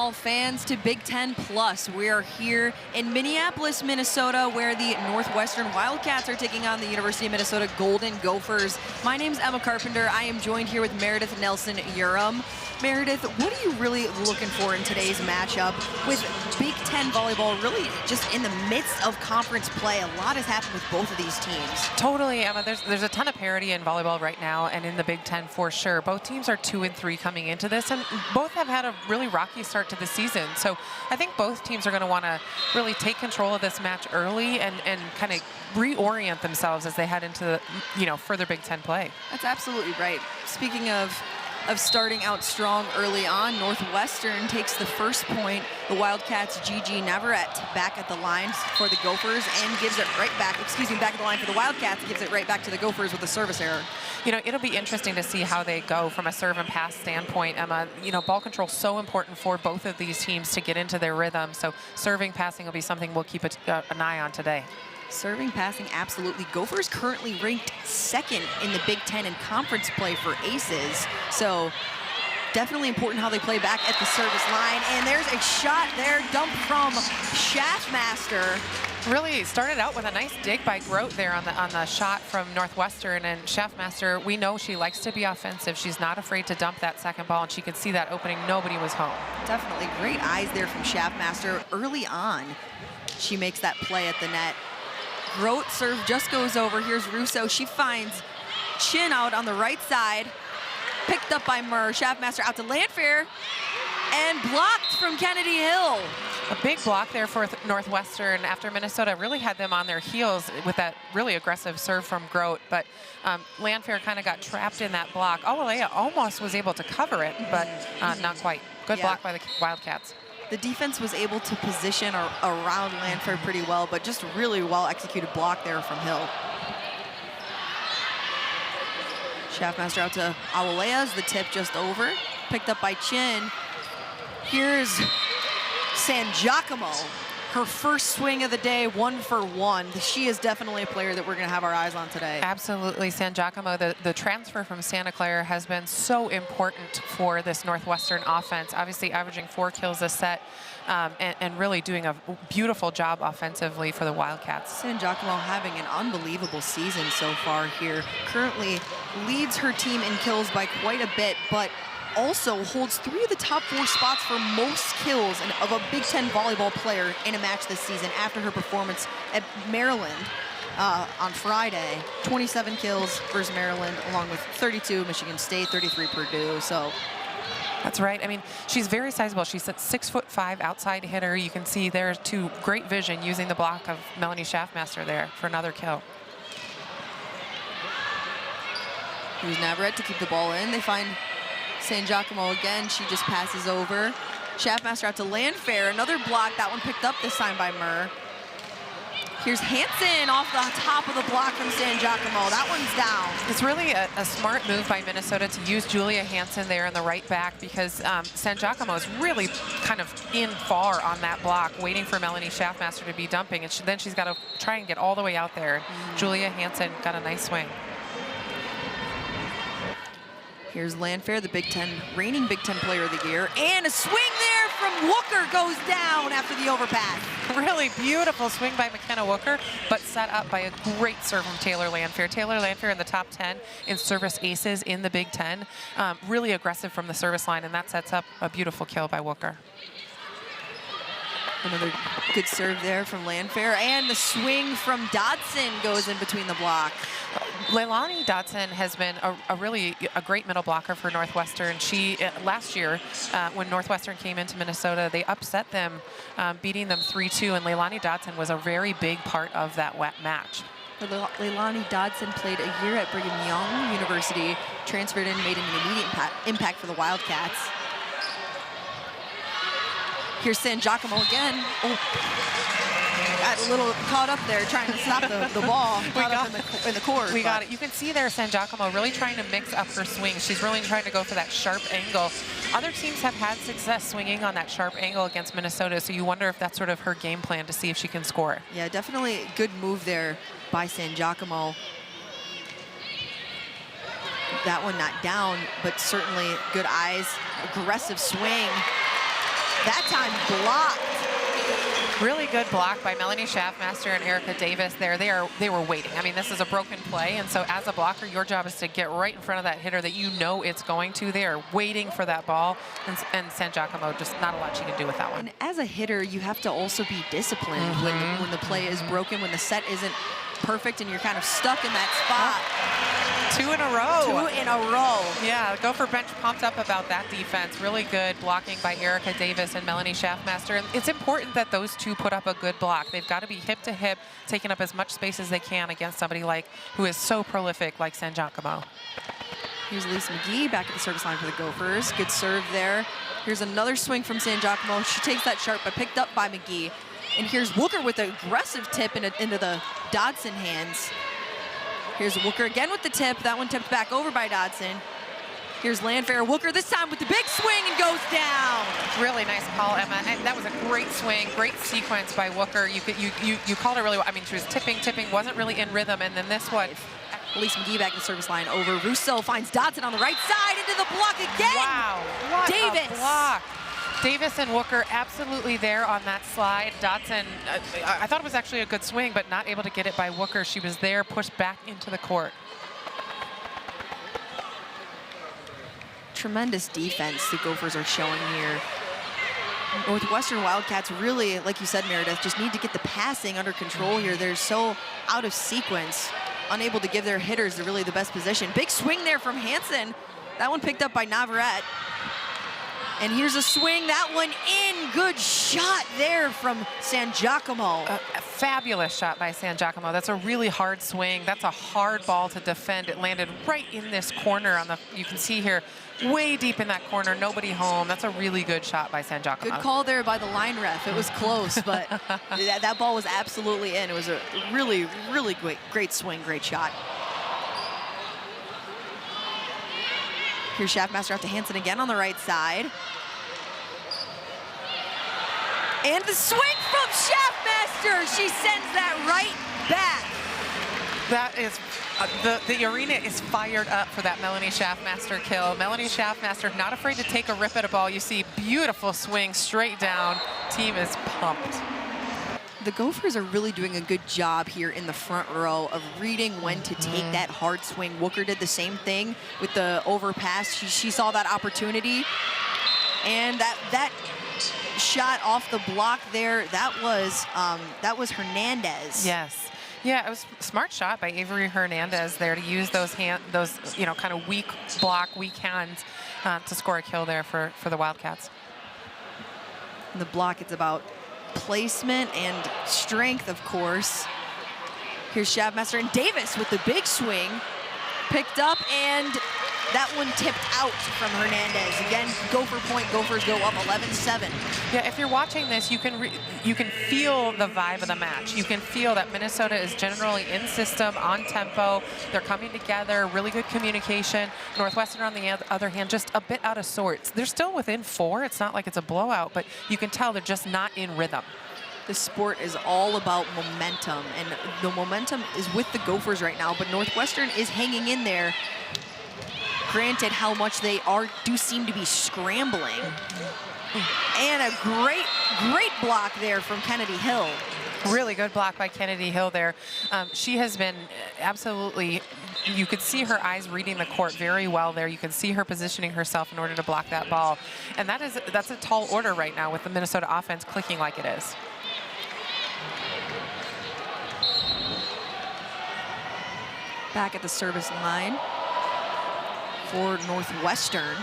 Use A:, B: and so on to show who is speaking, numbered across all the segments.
A: volleyball fans to Big Ten Plus. We are here in Minneapolis, Minnesota, where the Northwestern Wildcats are taking on the University of Minnesota Golden Gophers. My name's Emma Carpenter. I am joined here with Meredith Nelson-Urim. Meredith, what are you really looking for in today's matchup with Big Ten volleyball really just in the midst of conference play? A lot has happened with both of these teams.
B: Totally, Emma. There's a ton of parity in volleyball right now and in the Big Ten for sure. Both teams are 2-3 coming into this, and both have had a really rocky start to the season. So I think both teams are going to want to really take control of this match early and kind of reorient themselves as they head into further Big Ten play.
A: That's absolutely right. Speaking of starting out strong early on, Northwestern takes the first point. The Wildcats' Gigi Navarrete back at the line for the Gophers and gives it right back, back at the line for the Wildcats, gives it right back to the Gophers with a service error.
B: It'll be interesting to see how they go from a serve and pass standpoint, Emma. Ball control is so important for both of these teams to get into their rhythm. So serving, passing will be something we'll keep an eye on today.
A: Serving, passing, absolutely. Gophers currently ranked second in the Big Ten in conference play for aces. So definitely important how they play back at the service line. And there's a shot there dumped from Schaffmaster.
B: Really started out with a nice dig by Grote there on the shot from Northwestern. And Schaffmaster, we know she likes to be offensive. She's not afraid to dump that second ball, and she could see that opening. Nobody was home.
A: Definitely great eyes there from Schaffmaster early on. She makes that play at the net. Grote serve just goes over. Here's Russo. She finds Chin out on the right side. Picked up by Murr. Schaffmaster out to Landfair. And blocked from Kennedy Hill.
B: A big block there for Northwestern after Minnesota really had them on their heels with that really aggressive serve from Grote. But Landfair kind of got trapped in that block. Awalea almost was able to cover it, but not quite. Good block by the Wildcats.
A: The defense was able to position around Landfair pretty well, but just really well executed block there from Hill. Schaffmaster out to Awalea's, the tip just over. Picked up by Chin. Here's San Giacomo. Her first swing of the day, 1 for 1. She is definitely a player that we're going to have our eyes on today.
B: Absolutely. San Giacomo, the transfer from Santa Clara has been so important for this Northwestern offense. Obviously averaging 4 kills a set and really doing a beautiful job offensively for the Wildcats.
A: San Giacomo having an unbelievable season so far here. Currently leads her team in kills by quite a bit, but also holds 3 of the top 4 spots for most kills of a Big Ten volleyball player in a match this season after her performance at Maryland on Friday. 27 kills versus Maryland, along with 32 Michigan State, 33 Purdue. So
B: that's right. I mean, she's very sizable. She's a 6'5" outside hitter. You can see there's great vision using the block of Melanie Schaffmaster there for another kill.
A: Here's Navarrete to keep the ball in. They find San Giacomo again. She just passes over. Schaffmaster out to Landfair. Another block. That one picked up this time by Murr. Here's Hansen off the top of the block from San Giacomo. That one's down.
B: It's really a smart move by Minnesota to use Julia Hansen there in the right back, because San Giacomo is really kind of in far on that block, waiting for Melanie Schaffmaster to be dumping. And then she's got to try and get all the way out there. Julia Hansen got a nice swing.
A: Here's Landfair, the reigning Big Ten Player of the Year. And a swing there from Wooker goes down after the overpass.
B: Really beautiful swing by McKenna Wooker, but set up by a great serve from Taylor Landfair. Taylor Landfair in the top 10 in service aces in the Big Ten. Really aggressive from the service line, and that sets up a beautiful kill by Wooker.
A: Another good serve there from Landfair, and the swing from Dodson goes in between the block.
B: Leilani Dodson has been a really great middle blocker for Northwestern. She, last year, when Northwestern came into Minnesota, they upset them, beating them 3-2, and Leilani Dodson was a very big part of that match.
A: Leilani Dodson played a year at Brigham Young University, transferred in, made an immediate impact for the Wildcats. Here's San Giacomo again. Oh, got a little caught up there trying to stop the ball. In the court.
B: We got it. You can see there San Giacomo really trying to mix up her swing. She's really trying to go for that sharp angle. Other teams have had success swinging on that sharp angle against Minnesota, so you wonder if that's sort of her game plan to see if she can score.
A: Yeah, definitely a good move there by San Giacomo. That one not down, but certainly good eyes, aggressive swing. That time blocked.
B: Really good block by Melanie Schaffmaster and Erica Davis there. They were waiting. I mean, this is a broken play, and so as a blocker, your job is to get right in front of that hitter that you know it's going to. They are waiting for that ball, and San Giacomo, just not a lot she can do with that one.
A: And as a hitter, you have to also be disciplined when the play is broken, when the set isn't perfect, and you're kind of stuck in that spot.
B: Two in a row.
A: 2 in a row.
B: Yeah, Gopher bench pumped up about that defense. Really good blocking by Erica Davis and Melanie Schaffmaster. And it's important that those two put up a good block. They've got to be hip to hip, taking up as much space as they can against somebody who is so prolific like San Giacomo.
A: Here's Lisa McGee back at the service line for the Gophers. Good serve there. Here's another swing from San Giacomo. She takes that sharp, but picked up by McGee. And here's Wooker with an aggressive tip into the Dodson hands. Here's Wooker again with the tip. That one tipped back over by Dodson. Here's Landfair. Wooker this time with the big swing and goes down.
B: Really nice call, Emma. And that was a great swing, great sequence by Wooker. You called it really well. I mean, she was tipping, wasn't really in rhythm. And then this one.
A: Elise McGee back in the service line over. Rousseau finds Dodson on the right side into the block again.
B: Wow, what
A: Davis.
B: a block. Davis and Wooker absolutely there on that slide. Dodson, I thought it was actually a good swing, but not able to get it by Wooker. She was there, pushed back into the court.
A: Tremendous defense the Gophers are showing here. Northwestern Wildcats really, like you said, Meredith, just need to get the passing under control here. They're so out of sequence, unable to give their hitters really the best position. Big swing there from Hansen. That one picked up by Navarrete. And here's a swing, that one in. Good shot there from San Giacomo.
B: A fabulous shot by San Giacomo. That's a really hard swing. That's a hard ball to defend. It landed right in this corner you can see here, way deep in that corner, nobody home. That's a really good shot by San Giacomo.
A: Good call there by the line ref. It was close, but that ball was absolutely in. It was a really, really great swing, great shot. Here's Schaffmaster out to Hansen again on the right side. And the swing from Schaffmaster. She sends that right back.
B: That is, the arena is fired up for that Melanie Schaffmaster kill. Melanie Schaffmaster not afraid to take a rip at a ball. You see beautiful swing straight down. Team is pumped.
A: The Gophers are really doing a good job here in the front row of reading when to take that hard swing. Wooker did the same thing with the overpass. She saw that opportunity. And that shot off the block there, that was Hernandez.
B: Yes. Yeah, it was a smart shot by Avery Hernandez there to use those kind of weak hands to score a kill there for the Wildcats.
A: In the block, it's about placement and strength, of course. Here's Schaffmaster and Davis with the big swing. Picked up, and that one tipped out from Hernandez. Again, Gopher point. Gophers go up 11-7.
B: Yeah, if you're watching this, you can feel the vibe of the match. You can feel that Minnesota is generally in system, on tempo. They're coming together, really good communication. Northwestern, on the other hand, just a bit out of sorts. They're still within 4. It's not like it's a blowout, but you can tell they're just not in rhythm.
A: The sport is all about momentum, and the momentum is with the Gophers right now, but Northwestern is hanging in there. Granted, how much they do seem to be scrambling. And a great block there from Kennedy Hill.
B: Really good block by Kennedy Hill there. She has been absolutely, you could see her eyes reading the court very well there. You can see her positioning herself in order to block that ball. And that's a tall order right now with the Minnesota offense clicking like it is.
A: Back at the service line for Northwestern.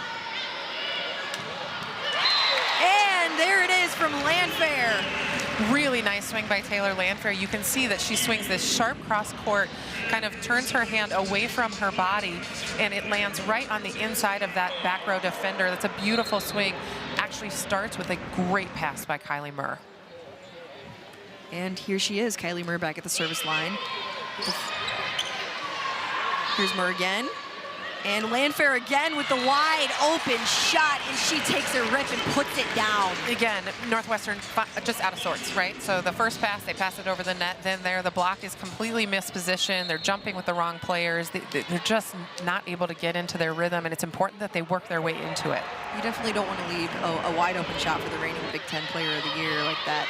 A: And there it is from Landfair.
B: Really nice swing by Taylor Landfair. You can see that she swings this sharp cross court, kind of turns her hand away from her body, and it lands right on the inside of that back row defender. That's a beautiful swing. Actually starts with a great pass by Kylie Murr.
A: And here she is, Kylie Murr back at the service line. Here's Murr again. And Landfair again with the wide open shot, and she takes a rip and puts it down.
B: Again, Northwestern just out of sorts, right? So the first pass, they pass it over the net. Then the block is completely mispositioned. They're jumping with the wrong players. They're just not able to get into their rhythm, and it's important that they work their way into it.
A: You definitely don't want to leave a wide open shot for the reigning Big Ten Player of the Year like that.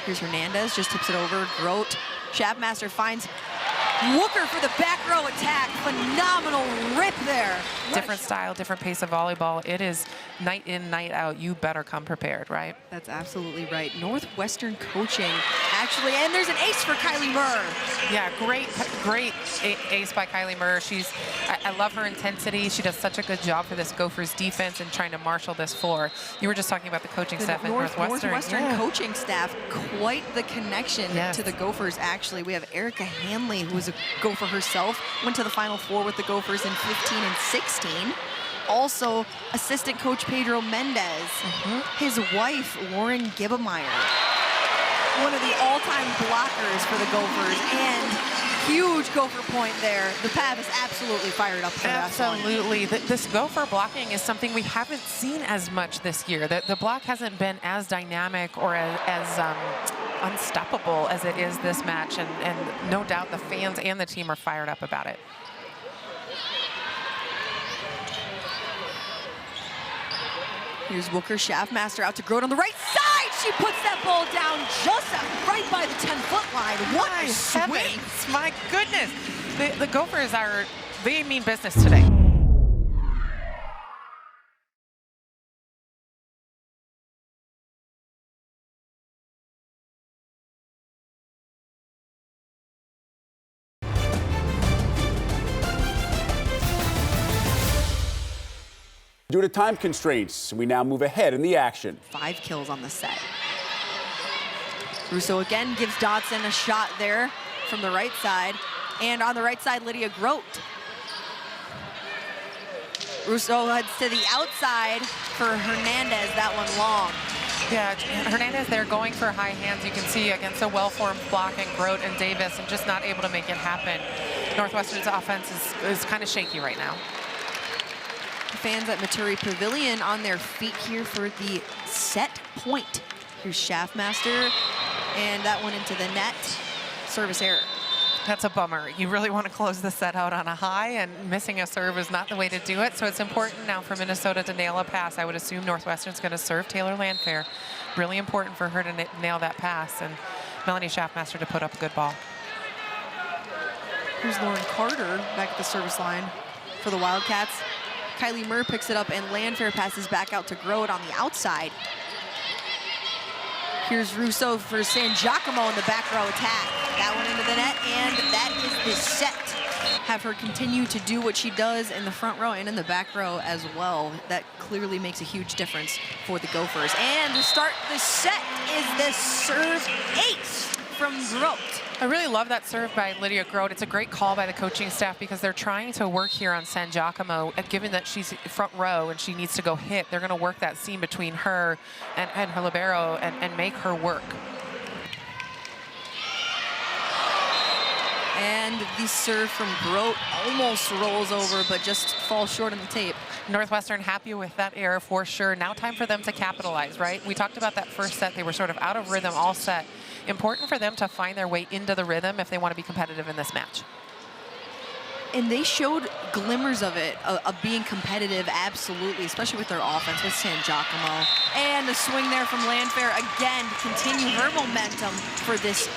A: Here's Hernandez, just tips it over. Grote, Schaffmaster finds Wooker for the back row attack. Phenomenal rip there.
B: Different style, different pace of volleyball. It is night in, night out. You better come prepared, right?
A: That's absolutely right. Northwestern coaching, actually, and there's an ace for Kylie Murr.
B: Yeah, great ace by Kylie Murr. I love her intensity. She does such a good job for this Gophers defense and trying to marshal this floor. You were just talking about the coaching staff at Northwestern.
A: Northwestern coaching staff, quite the connection
B: Yes.
A: to the Gophers, actually. We have Erica Hanley, who is a Gopher herself, went to the Final Four with the Gophers in 15 and 16. Also, assistant coach Pedro Mendez, his wife, Lauren Gibbemeyer, one of the all-time blockers for the Gophers, and huge Gopher point there. The Pav is absolutely fired up for that one.
B: Absolutely. This Gopher blocking is something we haven't seen as much this year. The block hasn't been as dynamic or as unstoppable as it is this match, and no doubt the fans and the team are fired up about it.
A: Here's Wooker, Schaffmaster out to Grote on the right side. She puts that ball down just right by the 10-foot line. What a swing.
B: My goodness. The Gophers they mean business today.
C: Due to time constraints, we now move ahead in the action.
A: 5 kills on the set. Russo again gives Dotson a shot there from the right side. And on the right side, Lydia Grote. Russo heads to the outside for Hernandez, that one long.
B: Yeah, Hernandez there going for high hands. You can see against a well-formed block and Grote and Davis, and just not able to make it happen. Northwestern's offense is kind of shaky right now.
A: Fans at Maturi Pavilion on their feet here for the set point. Here's Schaffmaster, and that one into the net. Service error.
B: That's a bummer. You really want to close the set out on a high, and missing a serve is not the way to do it. So it's important now for Minnesota to nail a pass. I would assume Northwestern's going to serve Taylor Landfair. Really important for her to nail that pass, and Melanie Schaffmaster to put up a good ball.
A: Here's Lauren Carter back at the service line for the Wildcats. Kylie Murr picks it up, and Landfair passes back out to Grote on the outside. Here's Russo for San Giacomo in the back row attack. That one into the net, and that is the set. Have her continue to do what she does in the front row and in the back row as well. That clearly makes a huge difference for the Gophers. And to start the set is the serve ace from Grote.
B: I really love that serve by Lydia Grote. It's a great call by the coaching staff because they're trying to work here on San Giacomo. Given that she's front row and she needs to go hit, they're going to work that seam between her and her libero and make her work.
A: And the serve from Grote almost rolls over, but just falls short on the tape.
B: Northwestern happy with that error for sure. Now time for them to capitalize, right? We talked about that first set. They were sort of out of rhythm all set. Important for them to find their way into the rhythm if they want to be competitive in this match.
A: And they showed glimmers of it, of being competitive, absolutely, especially with their offense with San Giacomo. And the swing there from Landfair again to continue her momentum for this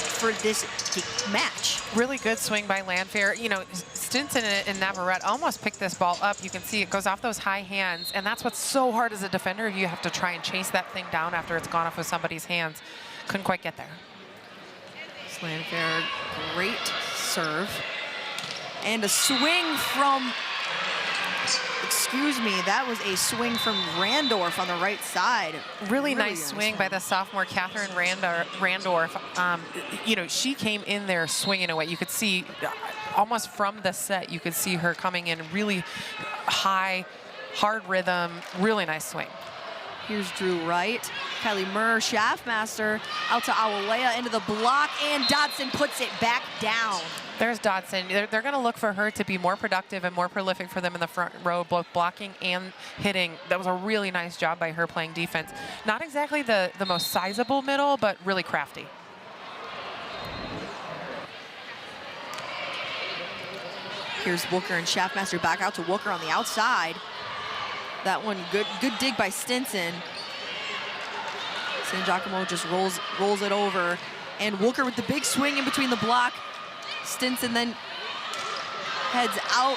A: match.
B: Really good swing by Landfair. You know, Stinson and Navarrete almost picked this ball up. You can see it goes off those high hands, and that's what's so hard as a defender. You have to try and chase that thing down after it's gone off of somebody's hands. Couldn't quite get there.
A: Landfair, great serve. And a swing from, excuse me, that was a swing from Randorf on the right side.
B: Really nice swing by the sophomore Catherine Randorf. You know, she came in there swinging away. You could see almost from the set, you could see her coming in really high, hard rhythm, really nice swing.
A: Here's Drew Wright. Kylie Murr, Schaffmaster out to Awalea into the block, and Dodson puts it back down.
B: There's Dodson. They're going to look for her to be more productive and more prolific for them in the front row, both blocking and hitting. That was a really nice job by her playing defense. Not exactly the most sizable middle, but really crafty.
A: Here's Wooker and Schaffmaster back out to Wooker on the outside. That one, good dig by Stinson. San Giacomo just rolls it over. And Wooker with the big swing in between the block. Stinson then heads out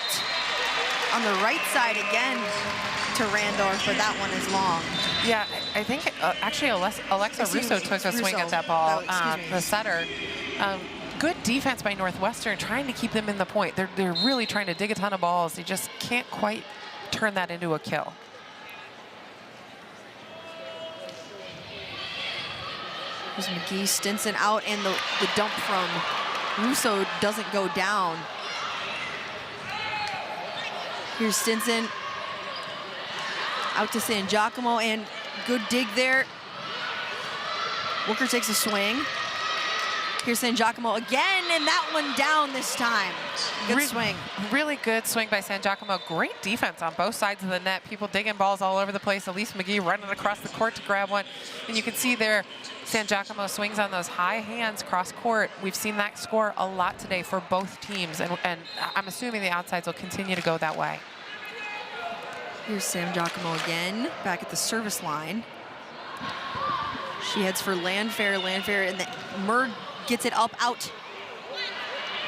A: on the right side again to Randorf, but that one is long.
B: Yeah, I think actually Alexa Russo took a swing at that ball, the setter. Good defense by Northwestern, trying to keep them in the point. They're really trying to dig a ton of balls. They just can't quite turn that into a kill.
A: There's McGee, Stinson out, and the dump from Russo doesn't go down. Here's Stinson out to San Giacomo, and good dig there. Wooker takes a swing. Here's San Giacomo again, and that one down this time. Good swing.
B: Really good swing by San Giacomo. Great defense on both sides of the net. People digging balls all over the place. Elise McGee running across the court to grab one. And you can see there, San Giacomo swings on those high hands cross court. We've seen that score a lot today for both teams, and I'm assuming the outsides will continue to go that way.
A: Here's San Giacomo again, back at the service line. She heads for Landfair, and then Murr gets it up out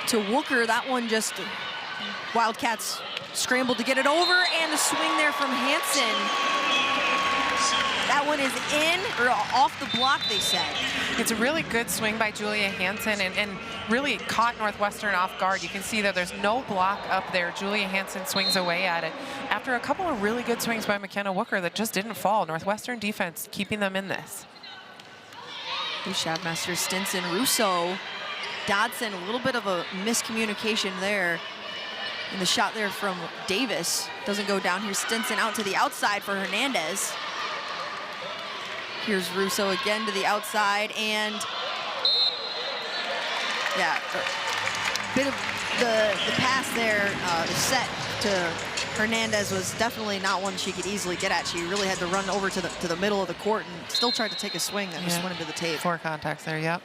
A: to Wooker. That one just, Wildcats scrambled to get it over, and the swing there from Hansen. That one is in, or off the block, they said.
B: It's a really good swing by Julia Hansen, and really caught Northwestern off guard. You can see that there's no block up there. Julia Hansen swings away at it. After a couple of really good swings by McKenna Wooker that just didn't fall, Northwestern defense keeping them in this.
A: Schaffmaster, Stinson, Russo, Dodson, a little bit of a miscommunication there. And the shot there from Davis doesn't go down. Here's Stinson out to the outside for Hernandez. Here's Russo again to the outside, and yeah, a bit of the pass there, the set to Hernandez was definitely not one she could easily get at. She really had to run over to the middle of the court and still tried to take a swing that just went into the tape.
B: 4 contacts there, yep.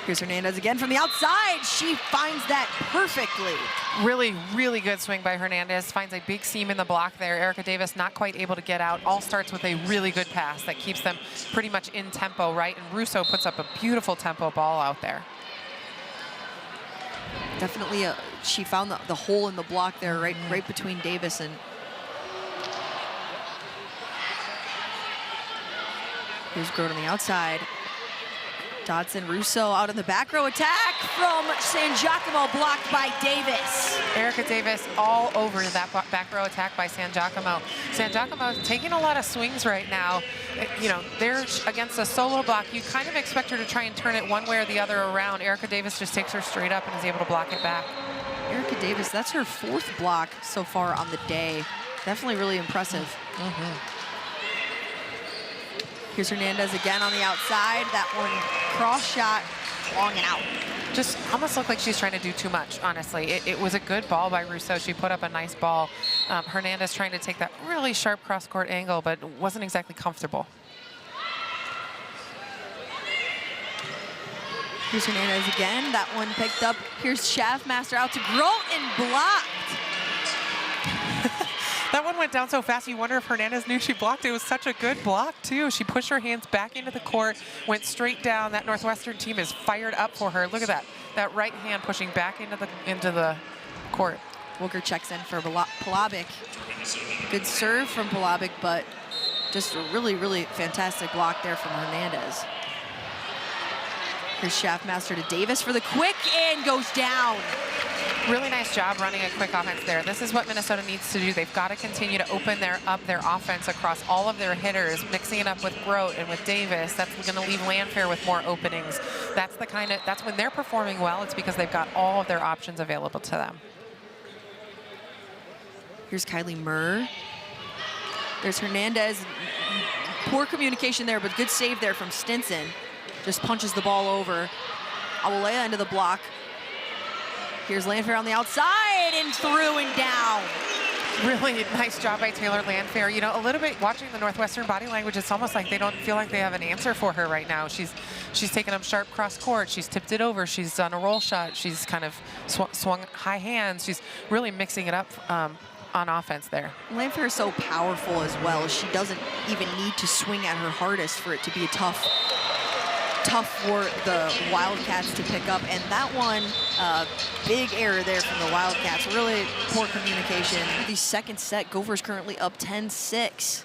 A: Here's Hernandez again from the outside. She finds that perfectly.
B: Really, really good swing by Hernandez. Finds a big seam in the block there. Erica Davis not quite able to get out. All starts with a really good pass that keeps them pretty much in tempo, right? And Russo puts up a beautiful tempo ball out there.
A: Definitely, she found the hole in the block there, right between Davis and. Here's Grote on the outside. Dodson, Russo out in the back row attack from San Giacomo, blocked by Davis.
B: Erica Davis all over that back row attack by San Giacomo. San Giacomo taking a lot of swings right now. You know, they're against a solo block. You kind of expect her to try and turn it one way or the other around. Erica Davis just takes her straight up and is able to block it back.
A: Erica Davis, that's her 4th block so far on the day. Definitely really impressive. Here's Hernandez again on the outside. That one cross shot, long and out.
B: Just almost looked like she's trying to do too much, honestly. It was a good ball by Russo. She put up a nice ball. Hernandez trying to take that really sharp cross-court angle, but wasn't exactly comfortable.
A: Here's Hernandez again. That one picked up. Here's Schaffmaster out to Grote and blocked.
B: That one went down so fast, you wonder if Hernandez knew she blocked it. It was such a good block, too. She pushed her hands back into the court, went straight down. That Northwestern team is fired up for her. Look at that. That right hand pushing back into the court.
A: Wooker checks in for Polabic. Good serve from Polabic, but just a really, really fantastic block there from Hernandez. Here's Schaffmaster to Davis for the quick, and goes down.
B: Really nice job running a quick offense there. This is what Minnesota needs to do. They've got to continue to open up their offense across all of their hitters, mixing it up with Grote and with Davis. That's going to leave Landfair with more openings. That's when they're performing well. It's because they've got all of their options available to them.
A: Here's Kylie Murr. There's Hernandez. Poor communication there, but good save there from Stinson. Just punches the ball over. Awolea into the block. Here's Landfair on the outside and through and down.
B: Really nice job by Taylor Landfair. You know, a little bit watching the Northwestern body language, it's almost like they don't feel like they have an answer for her right now. She's taken up sharp cross court. She's tipped it over. She's done a roll shot. She's kind of swung high hands. She's really mixing it up on offense there.
A: Landfair is so powerful as well. She doesn't even need to swing at her hardest for it to be tough for the Wildcats to pick up. And that one, big error there from the Wildcats. Really poor communication. The second set, Gophers currently up 10-6.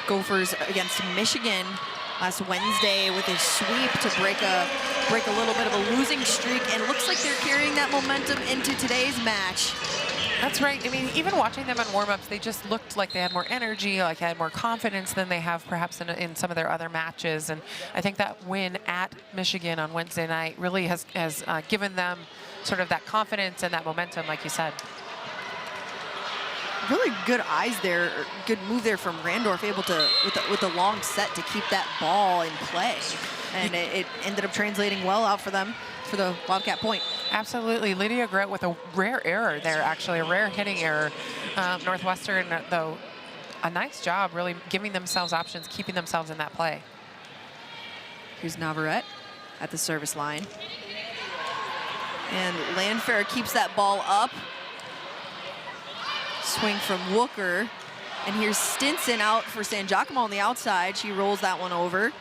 A: Gophers against Michigan last Wednesday with a sweep to break a little bit of a losing streak, and it looks like they're carrying that momentum into today's match.
B: That's right. I mean, even watching them on warm-ups, they just looked like they had more energy, like they had more confidence than they have perhaps in some of their other matches. And I think that win at Michigan on Wednesday night really has given them sort of that confidence and that momentum, like you said.
A: Really good eyes there, good move there from Randorf, able to, with the long set, to keep that ball in play. And it ended up translating well out for them for the Wildcat point.
B: Absolutely. Lydia Grote with a rare error there, actually, a rare hitting error. Northwestern, though, a nice job really giving themselves options, keeping themselves in that play.
A: Here's Navarrete at the service line. And Landfair keeps that ball up. Swing from Wooker. And here's Stinson out for San Giacomo on the outside. She rolls that one over.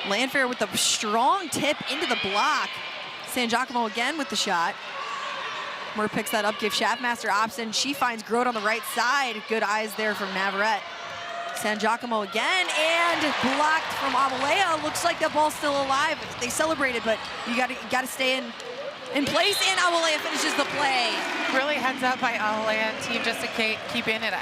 A: Landfair with a strong tip into the block. San Giacomo again with the shot. Murr picks that up, gives Schaffmaster option. She finds Grote on the right side. Good eyes there from Navarrete. San Giacomo again, and blocked from Awolea. Looks like the ball's still alive. They celebrated, but you gotta stay in place, and Awolea finishes the play.
B: Really heads up by Awolea and team just to keep in it.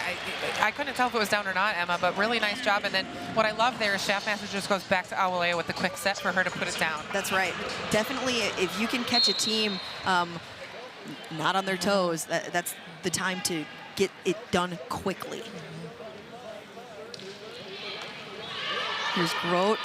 B: I couldn't tell if it was down or not, Emma, but really nice job. And then what I love there is Schaffmaster just goes back to Awolea with the quick set for her to put it down.
A: That's right. Definitely, if you can catch a team not on their toes, that's the time to get it done quickly. Here's Grote.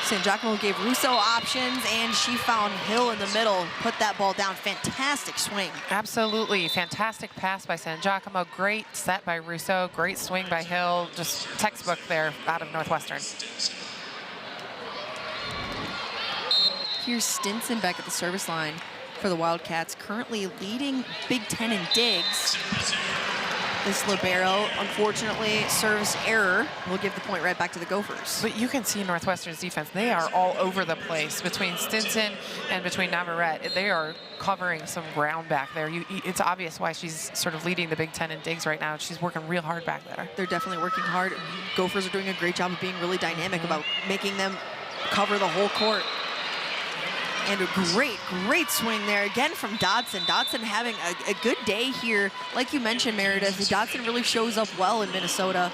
A: San Giacomo gave Russo options, and she found Hill in the middle, put that ball down. Fantastic swing.
B: Absolutely. Fantastic pass by San Giacomo. Great set by Russo. Great swing by Hill. Just textbook there out of Northwestern.
A: Here's Stinson back at the service line for the Wildcats, currently leading Big Ten in digs. This libero, unfortunately, service error. We'll give the point right back to the Gophers.
B: But you can see Northwestern's defense. They are all over the place between Stinson and between Navarrete. They are covering some ground back there. It's obvious why she's sort of leading the Big Ten in digs right now. She's working real hard back there.
A: They're definitely working hard. Gophers are doing a great job of being really dynamic about making them cover the whole court. And a great swing there again from Dodson. Dodson having a good day here. Like you mentioned, Meredith, Dodson really shows up well in Minnesota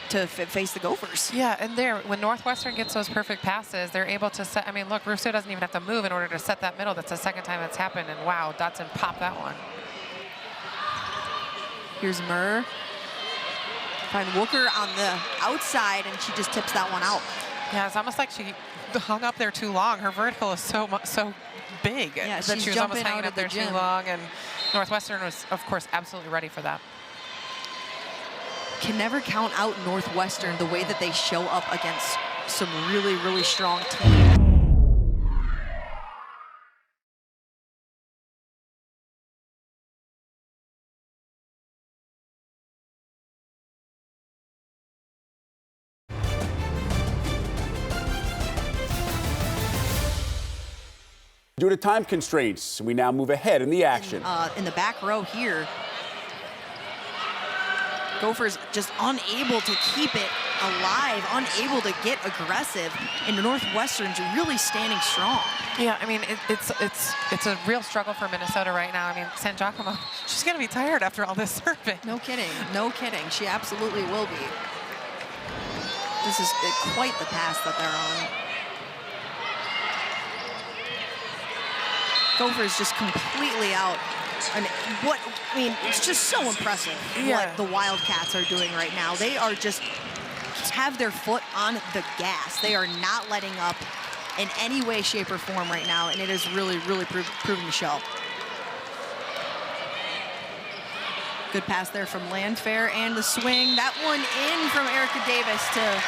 A: to face the Gophers.
B: Yeah, and when Northwestern gets those perfect passes, they're able to set. I mean, look, Russo doesn't even have to move in order to set that middle. That's the second time that's happened, and wow, Dodson popped that one.
A: Here's Murr. Find Wooker on the outside, and she just tips that one out.
B: Yeah, it's almost like she hung up there too long. Her vertical is so big
A: that
B: she was almost hanging up there too long, and Northwestern was, of course, absolutely ready for that.
A: Can never count out Northwestern the way that they show up against some really strong teams.
C: Due to time constraints, we now move ahead in the action.
A: In the back row here, Gophers just unable to keep it alive, unable to get aggressive, and Northwestern's really standing strong.
B: Yeah, I mean, it's a real struggle for Minnesota right now. I mean, San Giacomo, she's going to be tired after all this serving.
A: No kidding. No kidding. She absolutely will be. This is quite the pass that they're on. Gophers just completely out. And it's just so impressive what the Wildcats are doing right now. They are just have their foot on the gas. They are not letting up in any way, shape, or form right now, and it is really, really proving to show. Good pass there from Landfair, and the swing. That one in from Erica Davis to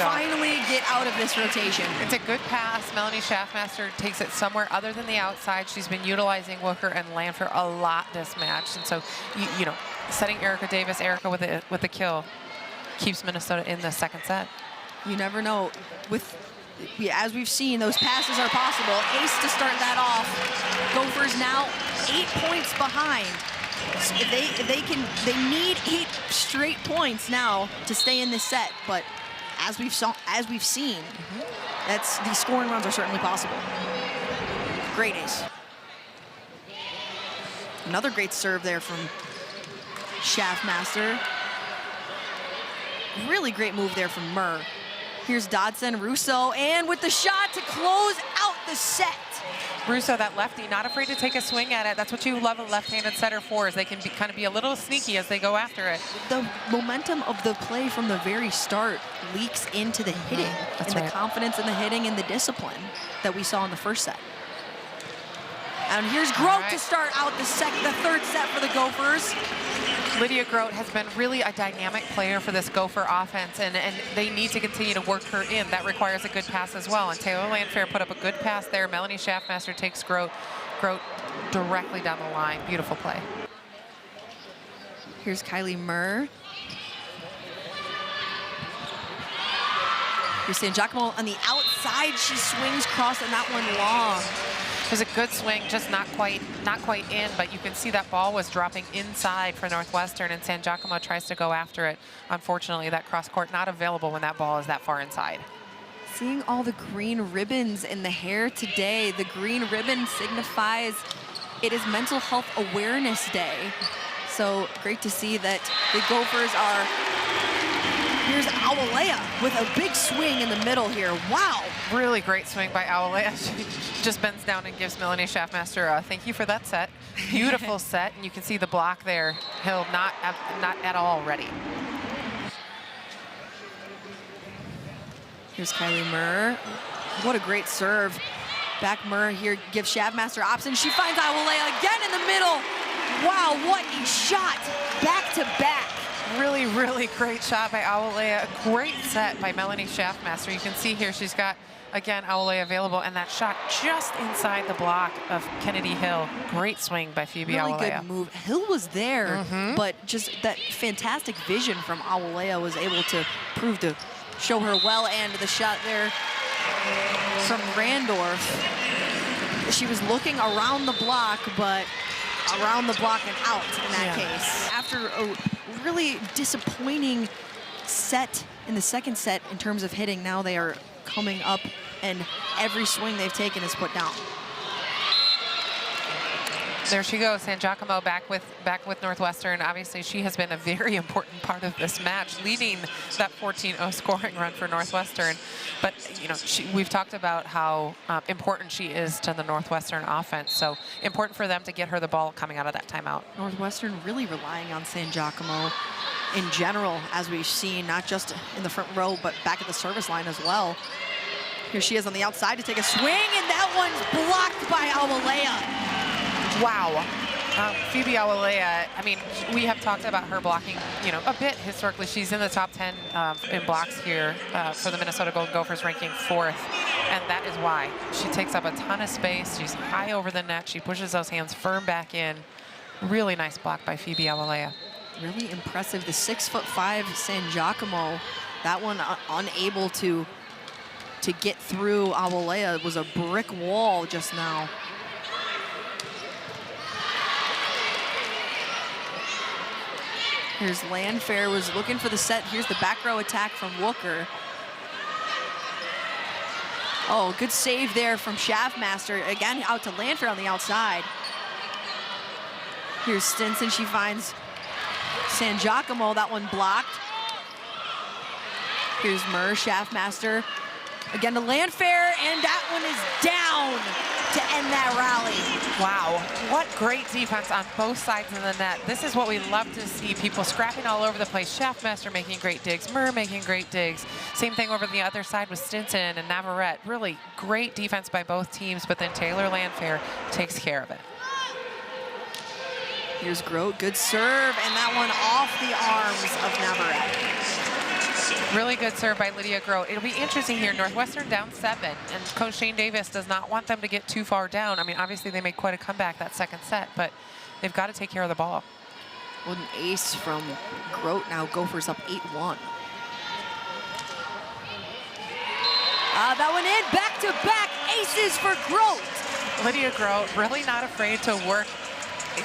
A: finally get out of this rotation.
B: It's a good pass. Melanie Schaffmaster takes it somewhere other than the outside. She's been utilizing Wooker and Landfair a lot this match, and so you know, setting Erica with the kill keeps Minnesota in the second set.
A: You never know. As we've seen, those passes are possible. Ace to start that off. Gophers now 8 points behind. They need 8 straight points now to stay in this set. But as we've seen, these scoring runs are certainly possible. Great ace. Another great serve there from Schaffmaster. Really great move there from Murr. Here's Dodson, Russo, and with the shot to close out the set.
B: Russo, that lefty, not afraid to take a swing at it. That's what you love a left-handed setter for, is they can kind of be a little sneaky as they go after it.
A: The momentum of the play from the very start leaks into the hitting, the confidence in the hitting and the discipline that we saw in the first set. And here's Grote to start out the third set for the Gophers.
B: Lydia Grote has been really a dynamic player for this Gopher offense, and they need to continue to work her in. That requires a good pass as well. And Taylor Landfair put up a good pass there. Melanie Schaffmaster takes Grote directly down the line. Beautiful play.
A: Here's Kylie Murr. Here's San Giacomo on the outside. She swings cross, and that one long.
B: It was a good swing, just not quite in, but you can see that ball was dropping inside for Northwestern, and San Giacomo tries to go after it. Unfortunately, that cross court not available when that ball is that far inside.
A: Seeing all the green ribbons in the hair today, the green ribbon signifies it is Mental Health Awareness Day. So great to see that the Gophers are. Here's Awalea with a big swing in the middle here. Wow.
B: Really great swing by Awalea. She just bends down and gives Melanie Schaffmaster a thank you for that set. Beautiful set, and you can see the block there. Hill not at all ready.
A: Here's Kylie Murr. What a great serve. Back Murr here gives Schaffmaster option. She finds Awalea again in the middle. Wow, what a shot back to back.
B: Really, really great shot by Awalea. A great set by Melanie Schaffmaster. You can see here she's got, again, Awalea available, and that shot just inside the block of Kennedy Hill. Great swing by Phoebe Awalea.
A: Really good move. Hill was there, but just that fantastic vision from Awalea was able to prove to show her well, and the shot there from Randorf. She was looking around the block, but around the block and out in that case. After a really disappointing set in the second set in terms of hitting, now they are coming up, and every swing they've taken is put down.
B: There she goes, San Giacomo back with Northwestern. Obviously, she has been a very important part of this match, leading that 14-0 scoring run for Northwestern. But you know, we've talked about how important she is to the Northwestern offense. So important for them to get her the ball coming out of that timeout.
A: Northwestern really relying on San Giacomo in general, as we've seen, not just in the front row, but back at the service line as well. Here she is on the outside to take a swing, and that one's blocked by Awalea.
B: Wow. Phoebe Awalea, I mean, we have talked about her blocking, you know, a bit historically. She's in the top 10 in blocks here for the Minnesota Golden Gophers, ranking 4th. And that is why. She takes up a ton of space. She's high over the net. She pushes those hands firm back in. Really nice block by Phoebe Awalea.
A: Really impressive. The 6'5" San Giacomo, that one unable to get through Awalea. It was a brick wall just now. Here's Landfair, was looking for the set. Here's the back row attack from Wooker. Oh, good save there from Schaffmaster. Again, out to Landfair on the outside. Here's Stinson. She finds San Giacomo. That one blocked. Here's Murr, Schaffmaster. Again to Landfair, and that one is down to end that rally.
B: Wow, what great defense on both sides of the net. This is what we love to see, people scrapping all over the place. Schaffmaster making great digs, Murr making great digs. Same thing over the other side with Stinson and Navarrete. Really great defense by both teams, but then Taylor Landfair takes care of it.
A: Here's Grote, good serve, and that one off the arms of Navarrete.
B: Really good serve by Lydia Grote. It'll be interesting here. Northwestern down 7, and Coach Shane Davis does not want them to get too far down. I mean, obviously they made quite a comeback that second set, but they've got to take care of the ball.
A: Well, an ace from Grote now. Gophers up 8-1. That one in, back-to-back aces for Grote.
B: Lydia Grote really not afraid to work,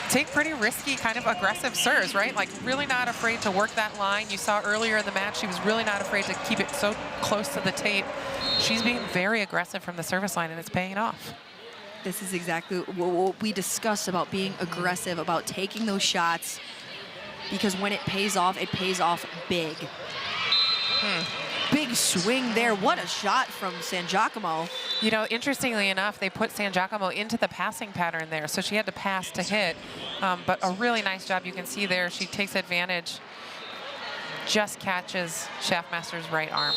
B: take pretty risky, kind of aggressive serves, right? Like really not afraid to work that line. You saw earlier in the match, she was really not afraid to keep it so close to the tape. She's being very aggressive from the service line, and it's paying off.
A: This is exactly what we discussed about being aggressive, about taking those shots, because when it pays off big. Big swing there. What a shot from San Giacomo.
B: You know, interestingly enough, they put San Giacomo into the passing pattern there, so she had to pass to hit. But a really nice job. You can see there, she takes advantage, just catches Schaffmaster's right arm.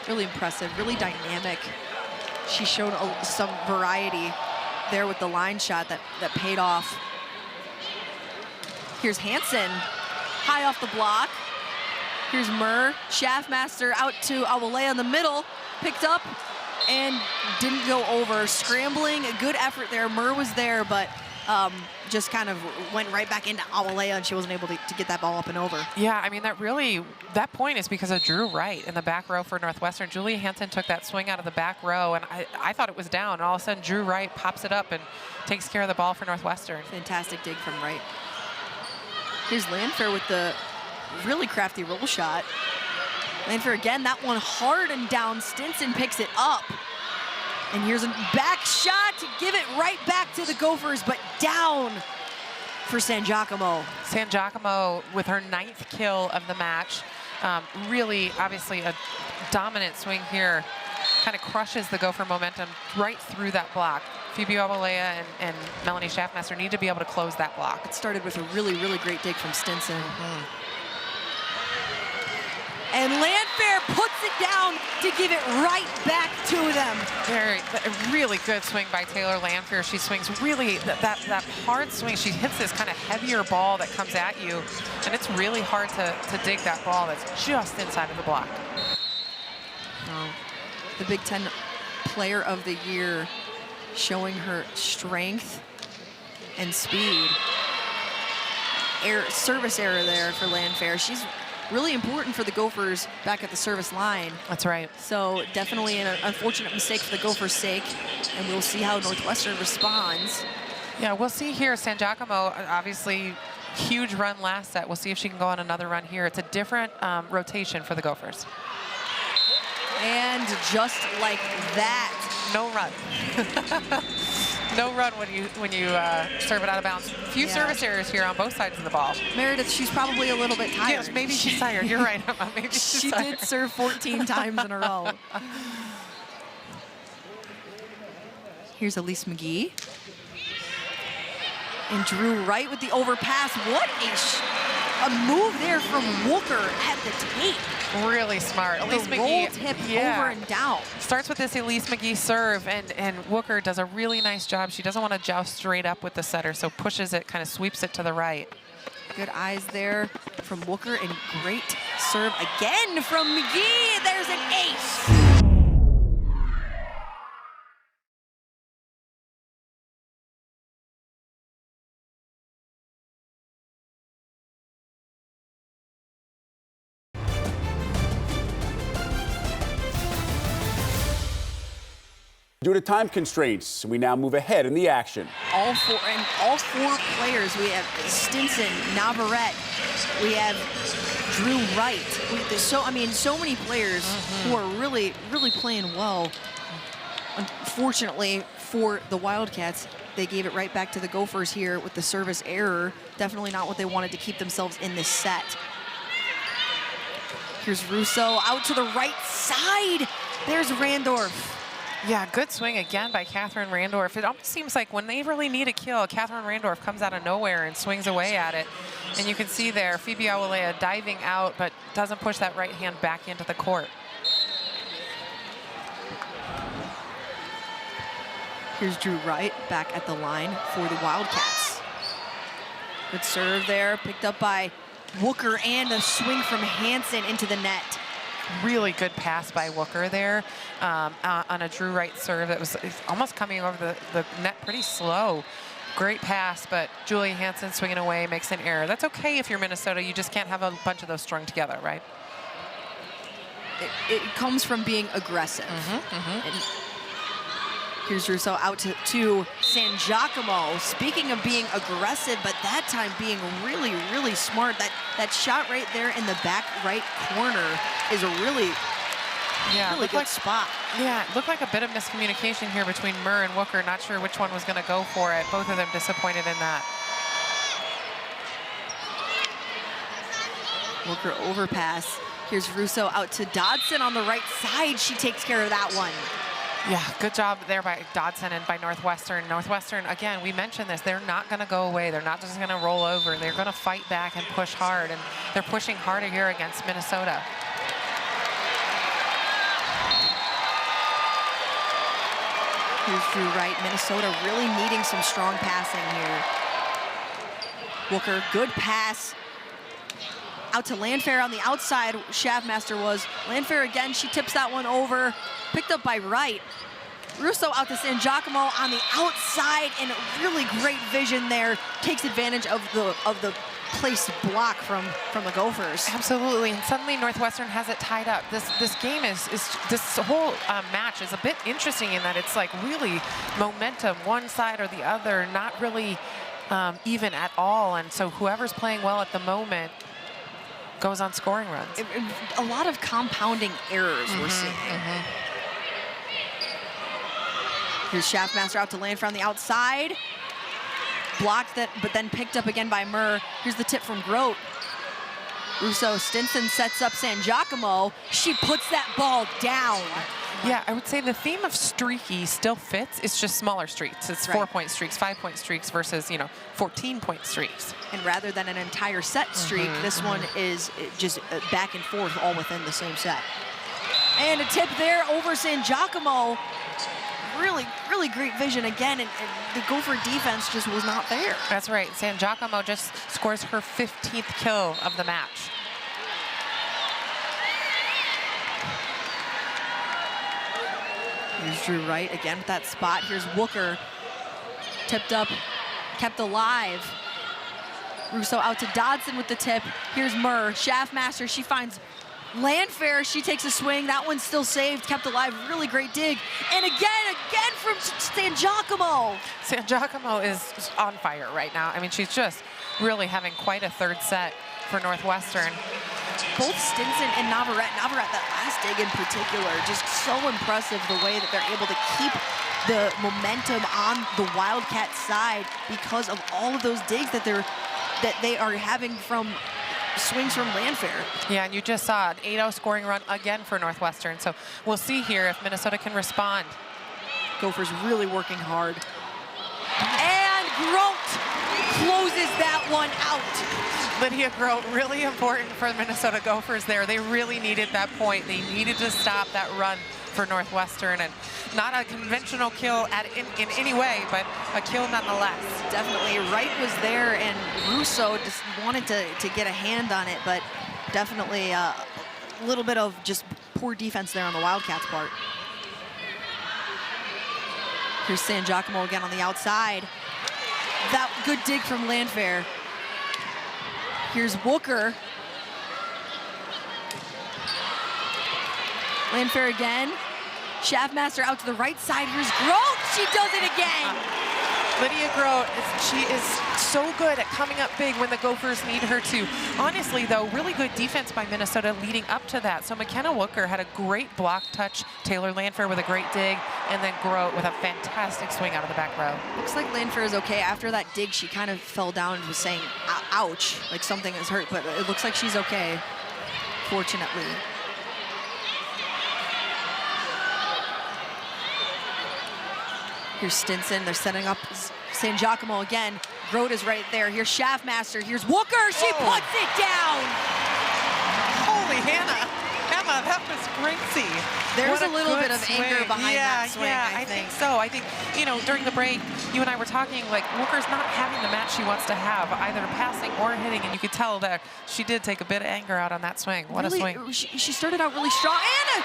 A: Really impressive, really dynamic. She showed some variety there with the line shot that paid off. Here's Hansen, high off the block. Here's Murr, Schaffmaster out to Awalea in the middle, picked up and didn't go over. Scrambling, a good effort there. Murr was there, but just kind of went right back into Awalea, and she wasn't able to get that ball up and over.
B: Yeah, I mean, that point is because of Drew Wright in the back row for Northwestern. Julia Hansen took that swing out of the back row, and I thought it was down, and all of a sudden Drew Wright pops it up and takes care of the ball for Northwestern.
A: Fantastic dig from Wright. Here's Landfair with the really crafty roll shot. Landfair again, that one hard and down. Stinson picks it up. And here's a back shot to give it right back to the Gophers, but down for San Giacomo.
B: San Giacomo with her 9th kill of the match. Really, obviously, a dominant swing here. Kind of crushes the Gopher momentum right through that block. Phoebe Awalea and Melanie Schaffmaster need to be able to close that block.
A: It started with a really, really great dig from Stinson. And Landfair puts it down to give it right back to them.
B: A really good swing by Taylor Landfair. She swings really that hard swing. She hits this kind of heavier ball that comes at you, and it's really hard to dig that ball that's just inside of the block.
A: The Big Ten Player of the Year, showing her strength and speed. Service error there for Landfair. She's really important for the Gophers back at the service line.
B: That's right.
A: So definitely an unfortunate mistake for the Gophers' sake, and we'll see how Northwestern responds.
B: Yeah, we'll see here. San Giacomo, obviously, huge run last set. We'll see if she can go on another run here. It's a different rotation for the Gophers.
A: And just like that.
B: No run. No run when you serve it out of bounds. Few service errors here on both sides of the ball.
A: Meredith, she's probably a little bit tired.
B: Yes, maybe she's tired. You're right, Emma. Maybe
A: she
B: tired.
A: did serve 14 times in a row. Here's Elise McGee. And Drew Wright with the overpass. What a move there from Wooker at the tape.
B: Really smart. Elise
A: the
B: McGee,
A: roll tip over and down.
B: Starts with this Elise McGee serve, and Wooker does a really nice job. She doesn't want to joust straight up with the setter, so pushes it, kind of sweeps it to the right.
A: Good eyes there from Wooker, and great serve again from McGee. There's an ace.
C: Due to time constraints, we now move ahead in the action.
A: All four players. We have Stinson, Navarrete. We have Drew Wright. So many players who are really playing well. Unfortunately for the Wildcats, they gave it right back to the Gophers here with the service error. Definitely not what they wanted to keep themselves in this set. Here's Russo out to the right side. There's Randorf.
B: Yeah, good swing again by Catherine Randorf. It almost seems like when they really need a kill, Catherine Randorf comes out of nowhere and swings away at it. And you can see there, Phoebe Awolea diving out, but doesn't push that right hand back into the court.
A: Here's Drew Wright back at the line for the Wildcats. Good serve there, picked up by Wooker, and a swing from Hansen into the net.
B: Really good pass by Wooker there on a Drew Wright serve that was almost coming over the net pretty slow. Great pass, but Julie Hansen swinging away makes an error. That's okay if you're Minnesota. You just can't have a bunch of those strung together, right?
A: It comes from being aggressive. And here's Russo out to San Giacomo. Speaking of being aggressive, but that time being really smart. That shot right there in the back right corner is a really good spot.
B: Yeah, it looked like a bit of miscommunication here between Murr and Wooker. Not sure which one was going to go for it. Both of them disappointed in that.
A: Wooker overpass. Here's Russo out to Dodson on the right side. She takes care of that one.
B: Yeah, good job there by Dodson and by Northwestern. Northwestern, again, we mentioned this, they're not going to go away. They're not just going to roll over. They're going to fight back and push hard, and they're pushing harder here against Minnesota.
A: Here's Drew Wright. Minnesota really needing some strong passing here. Wooker, good pass. Out to Landfair on the outside, Schaffmaster was. Landfair again, she tips that one over. Picked up by Wright. Russo out to San Giacomo on the outside, and really great vision there. Takes advantage of the placed block from the Gophers.
B: Absolutely, and suddenly Northwestern has it tied up. This game is this whole match is a bit interesting in that it's like really momentum, one side or the other, not really even at all. And so whoever's playing well at the moment goes on scoring runs.
A: A lot of compounding errors we're seeing. Here's Schaffmaster out to Landfair on the outside. Blocked that, but then picked up again by Murr. Here's the tip from Grote. Russo, Stinson sets up San Giacomo. She puts that ball down.
B: Yeah, I would say the theme of streaky still fits. It's just smaller streaks. It's 4-point streaks, 5-point streaks versus, 14-point streaks.
A: And rather than an entire set streak, this one is just back and forth all within the same set. And a tip there over San Giacomo. Really great vision again, and the Gopher defense just was not there.
B: That's right. San Giacomo just scores her 15th kill of the match.
A: Here's Drew Wright again with that spot. Here's Wooker. Tipped up, kept alive. Russo out to Dodson with the tip. Here's Murr. Schaffmaster, she finds Landfair. She takes a swing. That one's still saved, kept alive. Really great dig. And again from San Giacomo.
B: San Giacomo is on fire right now. I mean, she's just really having quite a third set for Northwestern.
A: Both Stinson and Navarrete, that last dig in particular, just so impressive the way that they're able to keep the momentum on the Wildcat side because of all of those digs that they are having from swings from Landfair.
B: Yeah, and you just saw an 8-0 scoring run again for Northwestern. So we'll see here if Minnesota can respond.
A: Gophers really working hard. And Grote closes that one out.
B: Lydia Grote, really important for the Minnesota Gophers there. They really needed that point. They needed to stop that run for Northwestern, and not a conventional kill in any way, but a kill nonetheless.
A: Definitely. Wright was there, and Russo just wanted to get a hand on it, but definitely a little bit of just poor defense there on the Wildcats' part. Here's San Giacomo again on the outside. That good dig from Landfair. Here's Wooker. Landfair again. Schaffmaster out to the right side. Here's Grote. She does it again.
B: Lydia Grote, she is so good at coming up big when the Gophers need her to. Honestly, though, really good defense by Minnesota leading up to that. So McKenna Wooker had a great block touch, Taylor Landfair with a great dig, and then Grote with a fantastic swing out of the back row.
A: Looks like Landfair is okay. After that dig, she kind of fell down and was saying, ouch, like something is hurt, but it looks like she's okay, fortunately. Here's Stinson. They're setting up San Giacomo again. Grote is right there. Here's Schaffmaster. Here's Wooker. She puts it down.
B: Holy Hannah. Emma, that was crazy.
A: There's a little bit of anger behind that swing, I think.
B: So. I think, you know, during the break, you and I were talking, like, Wooker's not having the match she wants to have, either passing or hitting, and you could tell that she did take a bit of anger out on that swing. What
A: really,
B: a swing.
A: She started out really strong. And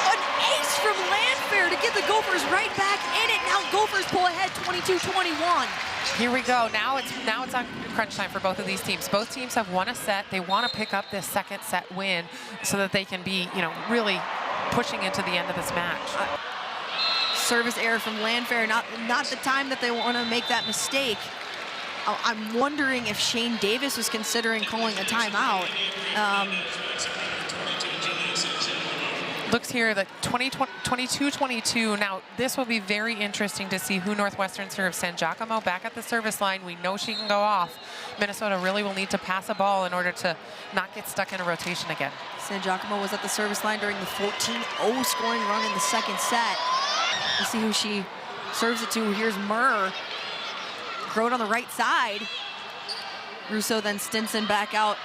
A: an ace from Landfair to get the Gophers right back in it. Now Gophers pull ahead 22-21.
B: Here we go. Now it's on crunch time for both of these teams. Both teams have won a set. They want to pick up this second set win so that they can be, you know, really pushing into the end of this match.
A: Service error from Landfair. Not the time that they want to make that mistake. I'm wondering if Shane Davis was considering calling a timeout.
B: Looks here that 22-22. Now, this will be very interesting to see who Northwestern serves. San Giacomo back at the service line. We know she can go off. Minnesota really will need to pass a ball in order to not get stuck in a rotation again.
A: San Giacomo was at the service line during the 14-0 scoring run in the second set. Let's see who she serves it to. Here's Murr. Grote on the right side. Russo, then Stinson back out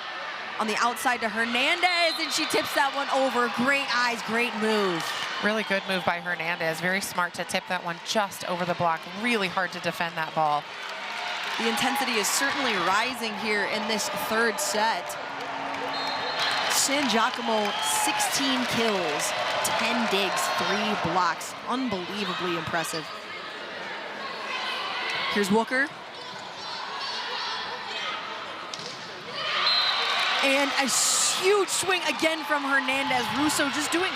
A: on the outside to Hernandez, and she tips that one over. Great eyes, great move.
B: Really good move by Hernandez. Very smart to tip that one just over the block. Really hard to defend that ball.
A: The intensity is certainly rising here in this third set. San Giacomo, 16 kills, 10 digs, 3 blocks. Unbelievably impressive. Here's Wooker. And a huge swing again from Hernandez. Russo just doing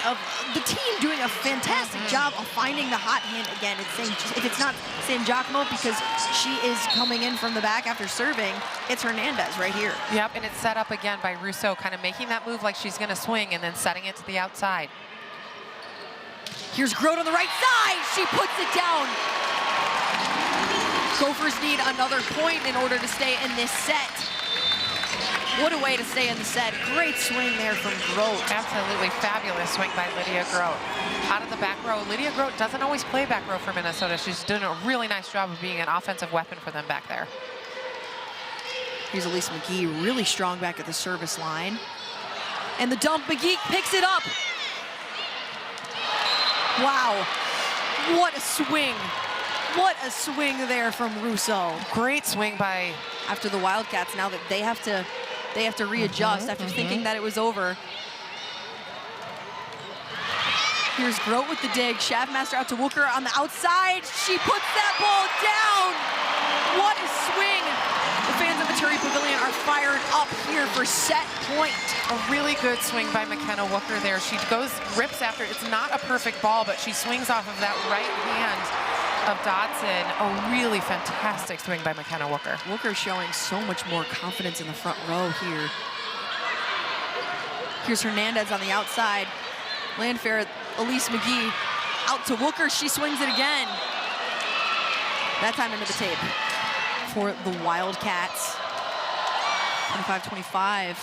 A: the team doing a fantastic job of finding the hot hand again. If it's not San Giacomo because she is coming in from the back after serving, it's Hernandez right here.
B: Yep, and it's set up again by Russo, kind of making that move like she's going to swing and then setting it to the outside.
A: Here's Grote on the right side. She puts it down. Gophers need another point in order to stay in this set. What a way to stay in the set. Great swing there from Grote.
B: Absolutely fabulous swing by Lydia Grote. Out of the back row, Lydia Grote doesn't always play back row for Minnesota. She's doing a really nice job of being an offensive weapon for them back there.
A: Here's Elise McGee, really strong back at the service line. And the dump, McGee picks it up. Wow, what a swing. What a swing there from Russo.
B: Great swing by...
A: After the Wildcats, now that they have to readjust after thinking that it was over. Here's Grote with the dig. Schaffmaster out to Wooker on the outside. She puts that ball down. What a swing. The fans of Maturi Pavilion are fired up here for set point.
B: A really good swing by McKenna Wooker there. She rips after. It's not a perfect ball, but she swings off of that right hand of Dodson. A really fantastic swing by McKenna Wooker.
A: Wooker showing so much more confidence in the front row here. Here's Hernandez on the outside. Landfair, Elise McGee out to Wooker. She swings it again. That time into the tape for the Wildcats. 25-25.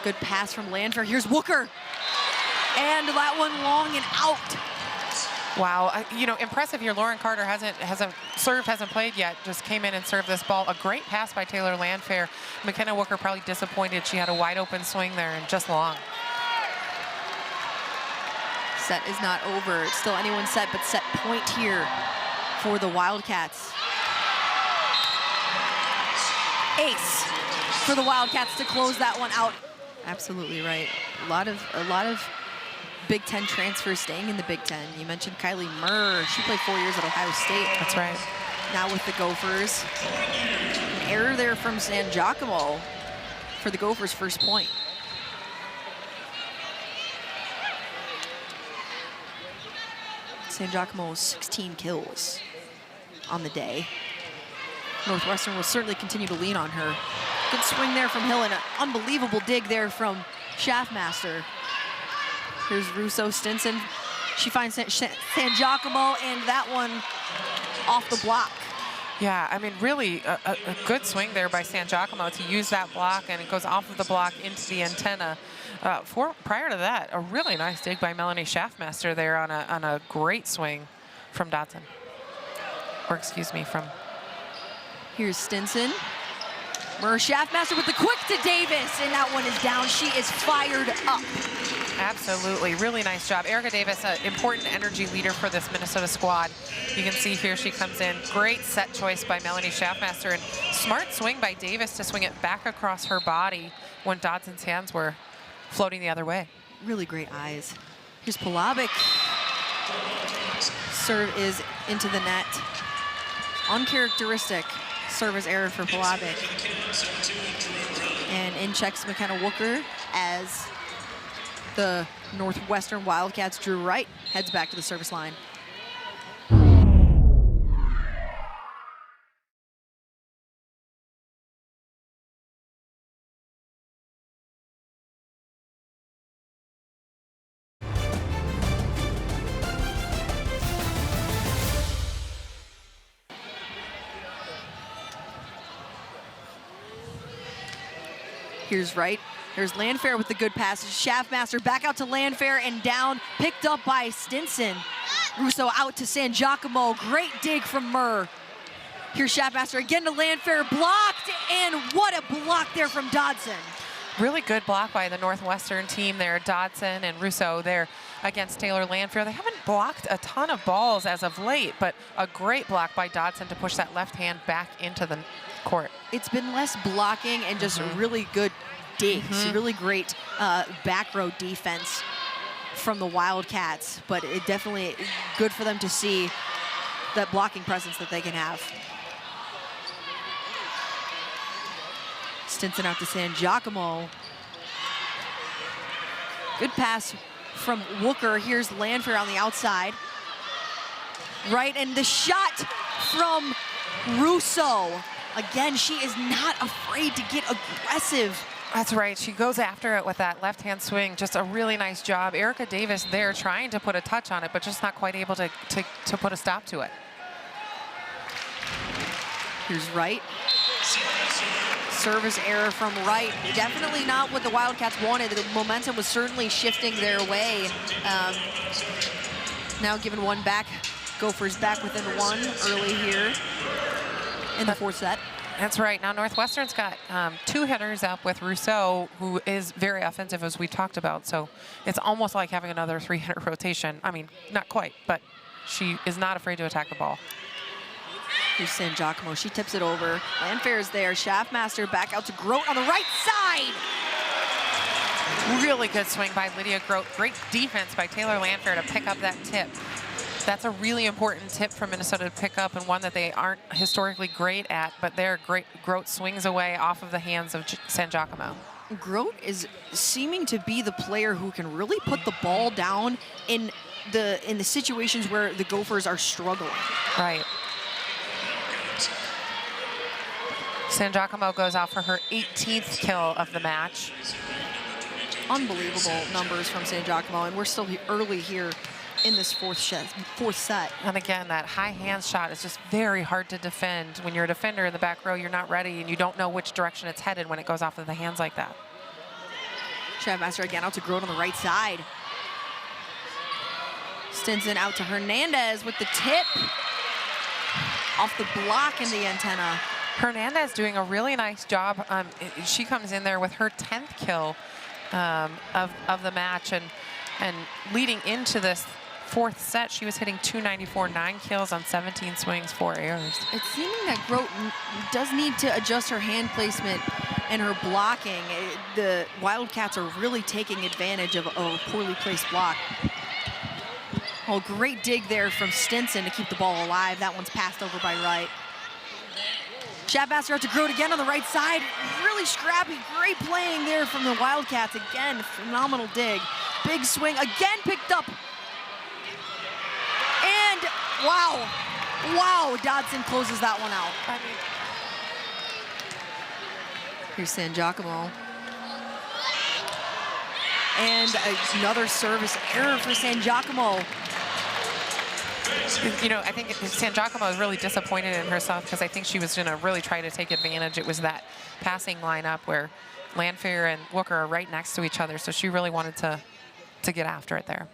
A: Good pass from Landfair. Here's Wooker. And that one long and out.
B: Wow, you know, impressive here. Lauren Carter hasn't played yet, just came in and served this ball. A great pass by Taylor Landfair. McKenna Wooker probably disappointed. She had a wide open swing there and just long.
A: Set is not over. It's still anyone's set, but set point here for the Wildcats. Ace for the Wildcats to close that one out. Absolutely right. A lot of Big Ten transfers staying in the Big Ten. You mentioned Kylie Murr. She played 4 years at Ohio State.
B: That's right.
A: Now with the Gophers. An error there from San Giacomo for the Gophers' first point. San Giacomo 16 kills on the day. Northwestern will certainly continue to lean on her. Good swing there from Hill and an unbelievable dig there from Schaffmaster. Here's Russo Stinson. She finds San Giacomo, and that one off the block.
B: Yeah, I mean, really a good swing there by San Giacomo to use that block, and it goes off of the block into the antenna. Prior to that, a really nice dig by Melanie Schaffmaster there on a great swing from Dodson. Or excuse me, from...
A: Here's Stinson. Murr Schaffmaster with the quick to Davis, and that one is down. She is fired up.
B: Absolutely, really nice job. Erica Davis, an important energy leader for this Minnesota squad. You can see here she comes in. Great set choice by Melanie Schaffmaster, and smart swing by Davis to swing it back across her body when Dodson's hands were floating the other way.
A: Really great eyes. Here's Polabic. Serve is into the net. Uncharacteristic service error for Polabic. And in checks McKenna Wooker as the Northwestern Wildcats. Drew Wright heads back to the service line. Here's Wright. There's Landfair with the good pass. Schaffmaster back out to Landfair and down, picked up by Stinson. Russo out to San Giacomo. Great dig from Murr. Here's Schaffmaster again to Landfair, blocked, and what a block there from Dodson.
B: Really good block by the Northwestern team there. Dodson and Russo there against Taylor Landfair. They haven't blocked a ton of balls as of late, but a great block by Dodson to push that left hand back into the court.
A: It's been less blocking and just really good digs, really great back row defense from the Wildcats, but it definitely good for them to see that blocking presence that they can have. Stinson out to San Giacomo. Good pass from Wooker. Here's Landfair on the outside. Right, and the shot from Russo. Again, she is not afraid to get aggressive.
B: That's right. She goes after it with that left-hand swing. Just a really nice job. Erica Davis there trying to put a touch on it, but just not quite able to put a stop to it.
A: Here's Wright. Service error from Wright. Definitely not what the Wildcats wanted. The momentum was certainly shifting their way. Now giving one back. Gophers back within one early here in the fourth set.
B: That's right. Now Northwestern's got two hitters up with Rousseau, who is very offensive, as we talked about. So it's almost like having another three-hitter rotation. I mean, not quite, but she is not afraid to attack the ball.
A: Here's San Giacomo. She tips it over. Landfair is there. Schaffmaster back out to Grote on the right side.
B: Really good swing by Lydia Grote. Great defense by Taylor Landfair to pick up that tip. That's a really important tip for Minnesota to pick up, and one that they aren't historically great at, but they're great. Grote swings away off of the hands of San Giacomo.
A: Grote is seeming to be the player who can really put the ball down in the situations where the Gophers are struggling.
B: Right. San Giacomo goes out for her 18th kill of the match.
A: Unbelievable numbers from San Giacomo, and we're still early here in this fourth set.
B: And again, that high hand shot is just very hard to defend. When you're a defender in the back row, you're not ready, and you don't know which direction it's headed when it goes off of the hands like that.
A: Schaffmaster again out to Grote on the right side. Stinson out to Hernandez with the tip. Off the block in the antenna.
B: Hernandez doing a really nice job. She comes in there with her 10th kill of the match, and leading into this fourth set, she was hitting .294, 9 kills on 17 swings, 4 errors.
A: It's seeming that Grote does need to adjust her hand placement and her blocking. The Wildcats are really taking advantage of a poorly placed block. Oh, great dig there from Stinson to keep the ball alive. That one's passed over by Wright. Schaffmaster out to Grote again on the right side. Really scrappy, great playing there from the Wildcats. Again, phenomenal dig. Big swing, again picked up. Wow. Wow, Dodson closes that one out.
B: I mean,
A: Here's San Giacomo. And another service error for San Giacomo.
B: you know, I think San Giacomo is really disappointed in herself because I think she was going to really try to take advantage. It was that passing lineup where Landfair and Wooker are right next to each other, so she really wanted to get after it there.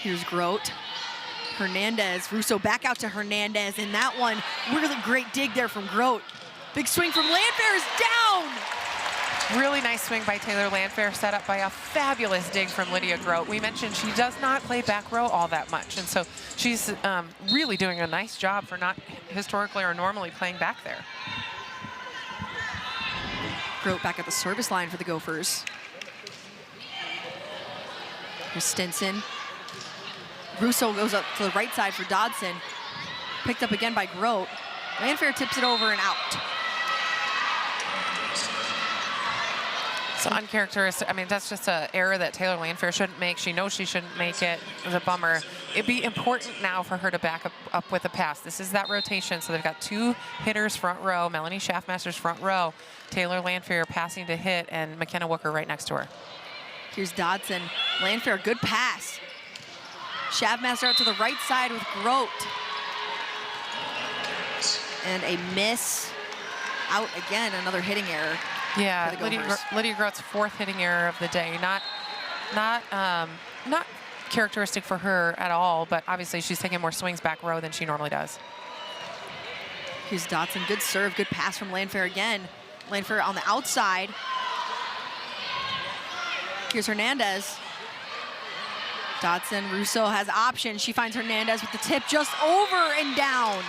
A: Here's Grote. Hernandez, Russo back out to Hernandez, and that one, really great dig there from Grote. Big swing from Landfair is down!
B: Really nice swing by Taylor Landfair, set up by a fabulous dig from Lydia Grote. We mentioned she does not play back row all that much, and so she's really doing a nice job for not historically or normally playing back there.
A: Grote back at the service line for the Gophers. Here's Stinson. Russo goes up to the right side for Dodson. Picked up again by Grote. Landfair tips it over and out.
B: So uncharacteristic. I mean, that's just an error that Taylor Landfair shouldn't make. She knows she shouldn't make it. It was a bummer. It'd be important now for her to back up with a pass. This is that rotation. So they've got two hitters front row. Melanie Schaffmaster's front row. Taylor Landfair passing to hit, and McKenna Wooker right next to her.
A: Here's Dodson. Landfair, good pass. Schaffmaster out to the right side with Grote. And a miss. Out again, another hitting error.
B: Yeah, Lydia Grote's fourth hitting error of the day. Not characteristic for her at all, but obviously she's taking more swings back row than she normally does.
A: Here's Dodson, good serve, good pass from Landfair again. Landfair on the outside. Here's Hernandez. Dodson, Russo has options. She finds Hernandez with the tip just over and down.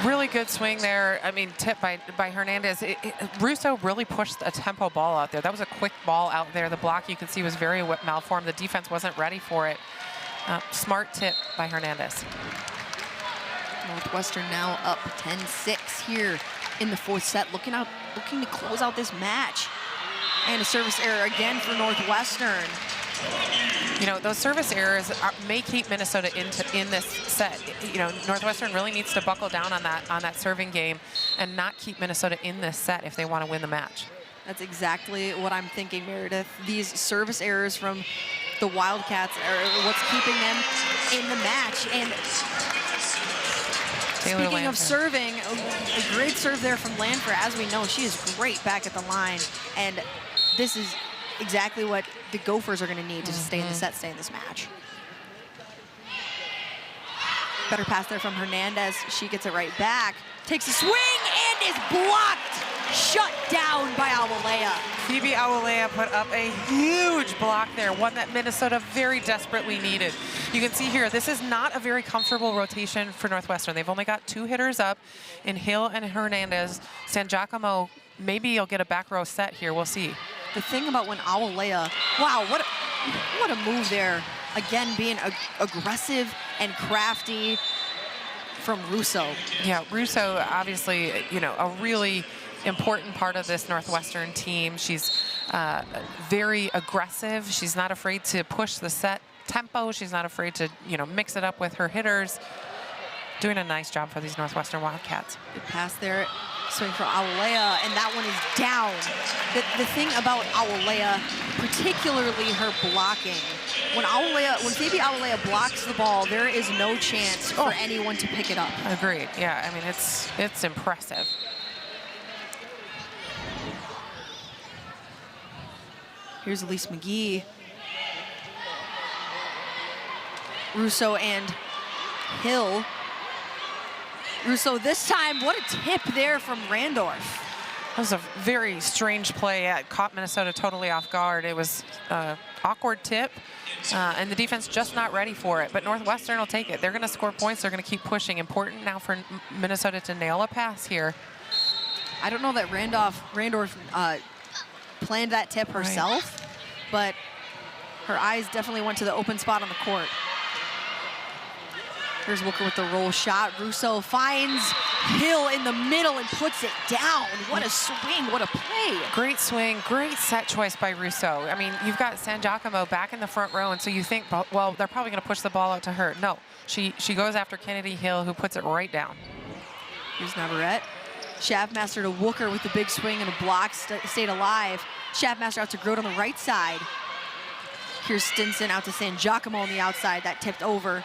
B: Really good swing there. I mean, tip by Hernandez. Russo really pushed a tempo ball out there. That was a quick ball out there. The block you can see was very malformed. The defense wasn't ready for it. Smart tip by Hernandez.
A: Northwestern now up 10-6 here in the fourth set, looking to close out this match. And a service error again for Northwestern.
B: You know, those service errors may keep Minnesota in this set. You know, Northwestern really needs to buckle down on that serving game and not keep Minnesota in this set if they want to win the match.
A: That's exactly what I'm thinking, Meredith. These service errors from the Wildcats are what's keeping them in the match. And speaking of serving, a great serve there from Landfair. As we know, she is great back at the line. And this is exactly what the Gophers are going to need to stay in the set, stay in this match. Better pass there from Hernandez. She gets it right back. Takes a swing and is blocked. Shut down by Awalea.
B: Phoebe Awalea put up a huge block there, one that Minnesota very desperately needed. You can see here, this is not a very comfortable rotation for Northwestern. They've only got two hitters up in Hill and Hernandez. San Giacomo, maybe you'll get a back row set here. We'll see.
A: The thing about when Awalea, wow, what a move there. Again, being aggressive and crafty from Russo.
B: Yeah, Russo, obviously, you know, a really important part of this Northwestern team. She's very aggressive. She's not afraid to push the set tempo. She's not afraid to, you know, mix it up with her hitters. Doing a nice job for these Northwestern Wildcats.
A: Good pass there. Swing for Awalea, and that one is down. The thing about Awalea, particularly her blocking, when Phoebe Awalea blocks the ball, there is no chance for anyone to pick it up.
B: Agreed. Yeah, I mean, it's impressive.
A: Here's Elise McGee. Russo and Hill. Russo this time, what a tip there from Randorf.
B: That was a very strange play. It caught Minnesota totally off guard. It was an awkward tip, and the defense just not ready for it. But Northwestern will take it. They're going to score points. They're going to keep pushing. Important now for Minnesota to nail a pass here.
A: I don't know that Randorf planned that tip herself, but her eyes definitely went to the open spot on the court. Here's Wooker with the roll shot. Russo finds Hill in the middle and puts it down. What a swing, what a play.
B: Great swing, great set choice by Russo. I mean, you've got San Giacomo back in the front row, and so you think, well, they're probably going to push the ball out to her. No, she goes after Kennedy Hill, who puts it right down.
A: Here's Navarrete. Schaffmaster to Wooker with the big swing and a block, stayed alive. Schaffmaster out to Grote on the right side. Here's Stinson out to San Giacomo on the outside, that tipped over.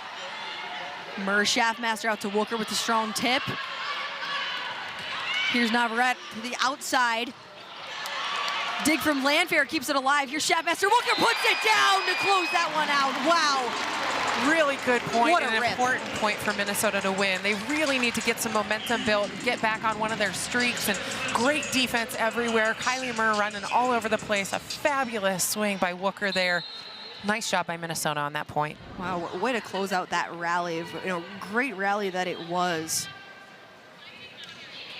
A: Schaffmaster out to Wooker with the strong tip. Here's Navarrete to the outside. Dig from Landfair keeps it alive. Here's Schaffmaster. Wooker puts it down to close that one out. Wow.
B: Really good point,
A: What a
B: an
A: rip.
B: important point for Minnesota to win. They really need to get some momentum built, get back on one of their streaks, and great defense everywhere. Kylie Murr running all over the place. A fabulous swing by Wooker there. Nice job by Minnesota on that point.
A: Wow, way to close out that rally. Great rally that it was.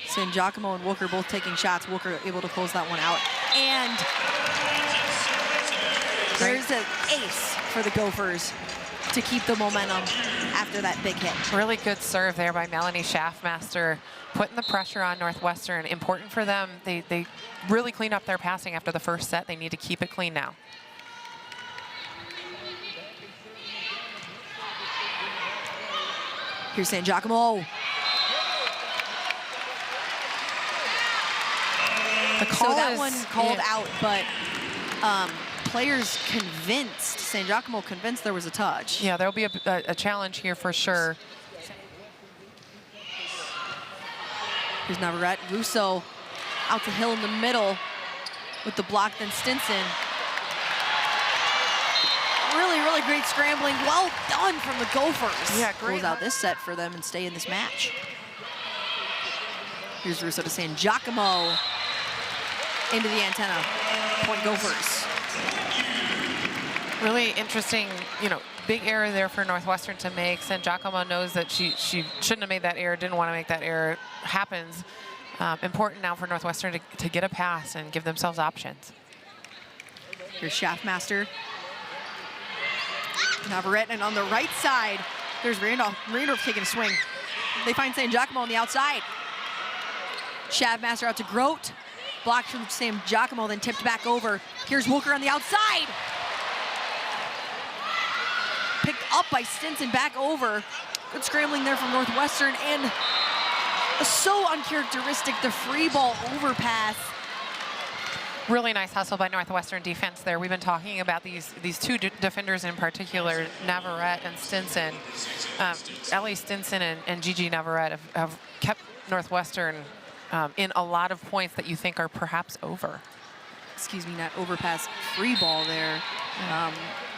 A: San Giacomo and Wooker both taking shots. Wooker able to close that one out. And there's an ace for the Gophers to keep the momentum after that big hit.
B: Really good serve there by Melanie Schaffmaster, putting the pressure on Northwestern. Important for them. They really cleaned up their passing after the first set. They need to keep it clean now.
A: Here's San Giacomo. So that one called out, but players convinced, San Giacomo convinced there was a touch.
B: Yeah, there'll be a challenge here for sure.
A: Here's Navarrete. Russo out to Hill in the middle with the block, then Stinson. Really, really great scrambling. Well done from the Gophers.
B: Yeah, great.
A: Close out this set for them and stay in this match. Here's Russo to San Giacomo. Into the antenna. Point Gophers.
B: Really interesting, big error there for Northwestern to make. San Giacomo knows that she shouldn't have made that error, didn't want to make that error. Happens. Important now for Northwestern to get a pass and give themselves options.
A: Here's Schaffmaster. Navarrete, and on the right side, there's Randolph taking a swing. They find San Giacomo on the outside. Schaffmaster out to Grote. Blocked from San Giacomo, then tipped back over. Here's Wooker on the outside. Picked up by Stinson, back over. Good scrambling there from Northwestern, and so uncharacteristic, the free ball overpass.
B: Really nice hustle by Northwestern defense there. We've been talking about these two defenders in particular, Navarrete and Stinson. Ellie Stinson and Gigi Navarrete have kept Northwestern in a lot of points that you think are perhaps over.
A: Excuse me, not overpass, free ball there.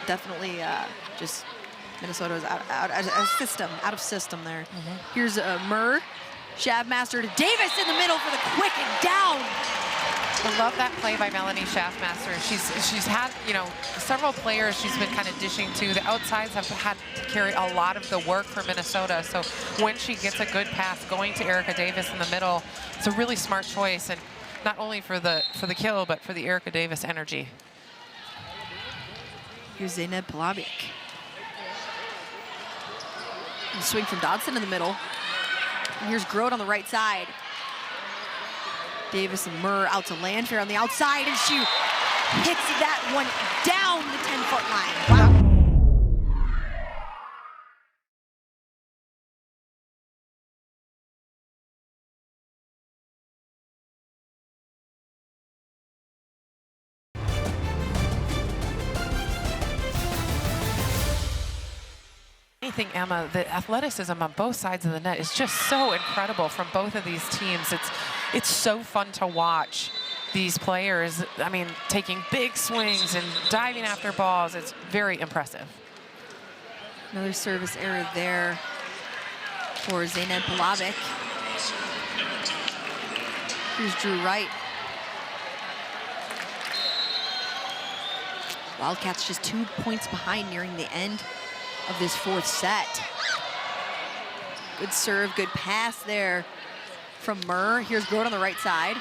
A: Definitely just Minnesota's out of system there. Here's Murr, Schaffmaster to Davis in the middle for the quick and down.
B: I love that play by Melanie Schaffmaster. She's had, several players she's been kind of dishing to. The outsides have had to carry a lot of the work for Minnesota. So when she gets a good pass going to Erica Davis in the middle, it's a really smart choice, and not only for the kill, but for the Erica Davis energy.
A: Here's Zeynep Palabic. Swing from Dodson in the middle. And here's Grote on the right side. Davis and Murr out to Landfair on the outside, and she hits that one down the 10-foot line. Wow.
B: Anything, Emma, the athleticism on both sides of the net is just so incredible from both of these teams. It's so fun to watch these players, taking big swings and diving after balls. It's very impressive.
A: Another service error there for Zeynep Palabic. Here's Drew Wright. Wildcats just 2 points behind nearing the end of this fourth set. Good serve, good pass there from Murr. Here's Grote on the right side.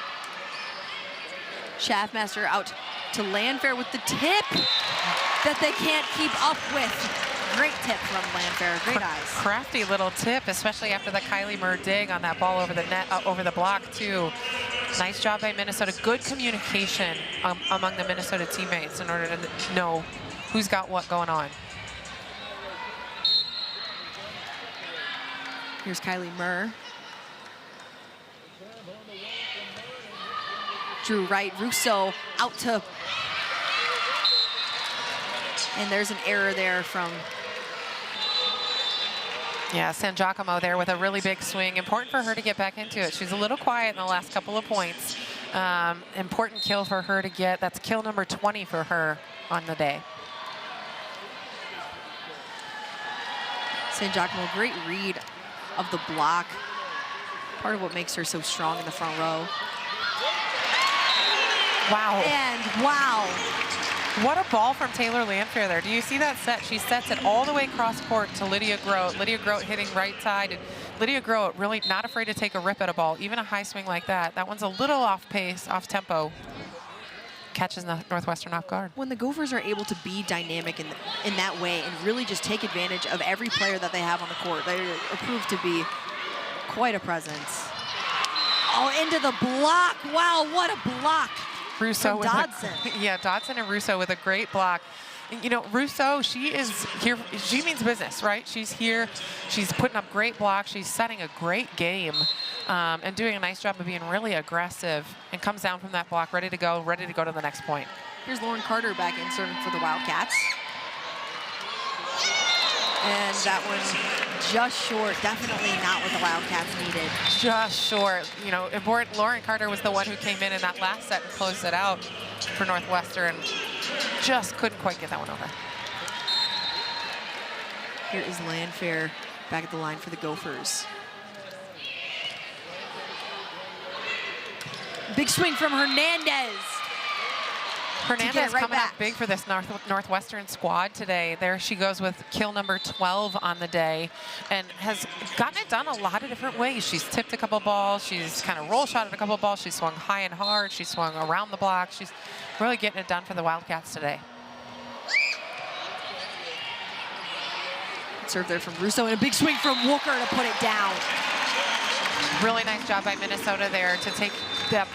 A: Schaffmaster out to Landfair with the tip that they can't keep up with. Great tip from Landfair. Great eyes.
B: Crafty little tip, especially after the Kylie Murr dig on that ball over the net, over the block too. Nice job by Minnesota. Good communication among the Minnesota teammates in order to know who's got what going on.
A: Here's Kylie Murr. Drew right, Russo out to, and there's an error there from.
B: Yeah, San Giacomo there with a really big swing. Important for her to get back into it. She's a little quiet in the last couple of points. Important kill for her to get. That's kill number 20 for her on the day.
A: San Giacomo, great read of the block. Part of what makes her so strong in the front row.
B: Wow.
A: And wow.
B: What a ball from Taylor Landfair there. Do you see that set? She sets it all the way cross court to Lydia Grote. Lydia Grote hitting right side. And Lydia Grote really not afraid to take a rip at a ball, even a high swing like that. That one's a little off pace, off tempo. Catches the Northwestern off guard.
A: When the Gophers are able to be dynamic in that way and really just take advantage of every player that they have on the court, they are proved to be quite a presence. Oh, into the block. Wow, what a block.
B: Russo
A: with Dodson.
B: Yeah, Dodson and Russo with a great block. You know, Russo, she is here. She means business, right? She's here. She's putting up great blocks. She's setting a great game and doing a nice job of being really aggressive and comes down from that block ready to go to the next point.
A: Here's Lauren Carter back in serving for the Wildcats. And that one just short, definitely not what the Wildcats needed.
B: Just short. You know, important. Lauren Carter was the one who came in that last set and closed it out for Northwestern. Just couldn't quite get that one over.
A: Here is Landfair back at the line for the Gophers. Big swing from Hernandez.
B: Hernandez
A: right
B: coming
A: back
B: up big for this Northwestern squad today. There she goes with kill number 12 on the day and has gotten it done a lot of different ways. She's tipped a couple balls. She's kind of roll shotted a couple balls. She swung high and hard. She swung around the block. She's really getting it done for the Wildcats today.
A: Serve there from Russo and a big swing from Walker to put it down.
B: Really nice job by Minnesota there to take that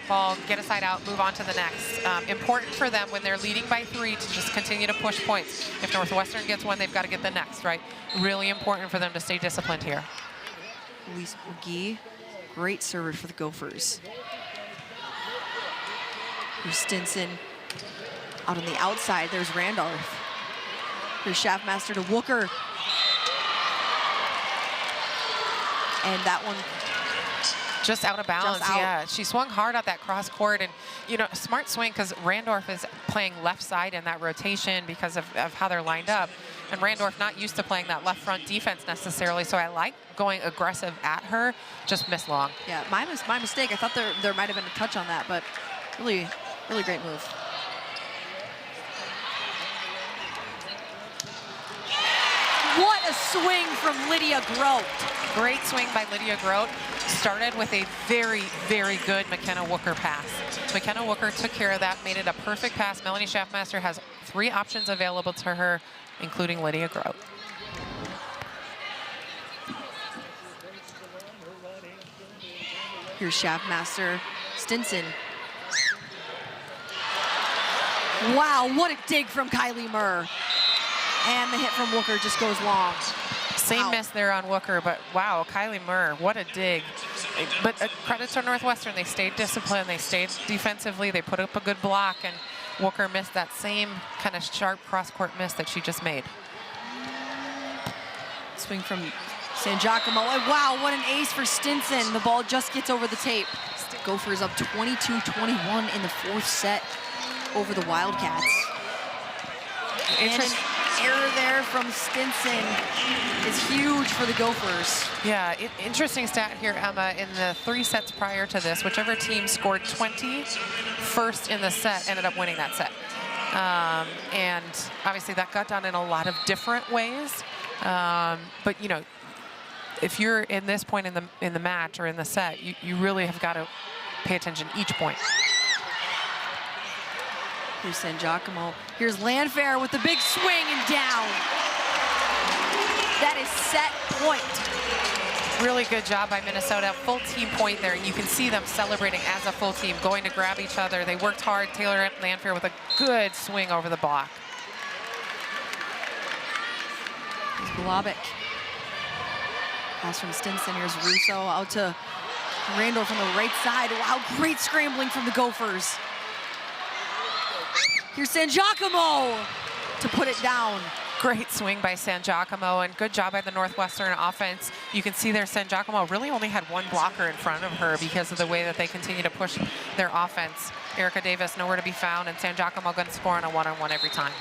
B: ball, get a side out, move on to the next. Important for them when they're leading by 3 to just continue to push points. If Northwestern gets one, they've got to get the next, right? Really important for them to stay disciplined here.
A: Elise McGee, great server for the Gophers. Here's Stinson out on the outside. There's Randolph. Here's Schaffmaster to Wooker. And that one
B: just out of bounds.
A: Just out.
B: Yeah, she swung hard at that cross court, and you know, smart swing because Randolph is playing left side in that rotation because of how they're lined up, and Randolph not used to playing that left front defense necessarily. So I like going aggressive at her, just missed long.
A: Yeah, my mistake. I thought there might have been a touch on that, but really great move. What a swing from Lydia Grote.
B: Great swing by Lydia Grote. Started with a very, very good McKenna Wooker pass. McKenna Wooker took care of that, made it a perfect pass. Melanie Schaffmaster has 3 options available to her, including Lydia Grote.
A: Here's Schaffmaster, Stinson. Wow, what a dig from Kylie Murr. And the hit from Wooker just goes long.
B: Same miss there on Wooker, but wow, Kylie Murr, what a dig. But credit to Northwestern, they stayed disciplined, they stayed defensively, they put up a good block, and Wooker missed that same kind of sharp cross-court miss that she just made.
A: Swing from San Giacomo, and wow, what an ace for Stinson. The ball just gets over the tape. Gophers up 22-21 in the 4th set over the Wildcats. And an error there from Stinson is huge for the Gophers.
B: Yeah, interesting stat here, Emma. In the 3 sets prior to this, whichever team scored 20 first in the set ended up winning that set. And obviously that got done in a lot of different ways. But you know, if you're in this point in the match or in the set, you really have got to pay attention each point.
A: Here's San Giacomo. Here's Landfair with the big swing and down. That is set point.
B: Really good job by Minnesota. Full team point there. You can see them celebrating as a full team, going to grab each other. They worked hard. Taylor Landfair with a good swing over the block.
A: Here's Balabic. Pass from Stinson. Here's Russo out to Randolph from the right side. Wow, great scrambling from the Gophers. Here's San Giacomo to put it down.
B: Great swing by San Giacomo, and good job by the Northwestern offense. You can see there San Giacomo really only had one blocker in front of her because of the way that they continue to push their offense. Erica Davis nowhere to be found, and San Giacomo going to score on a one-on-one every time.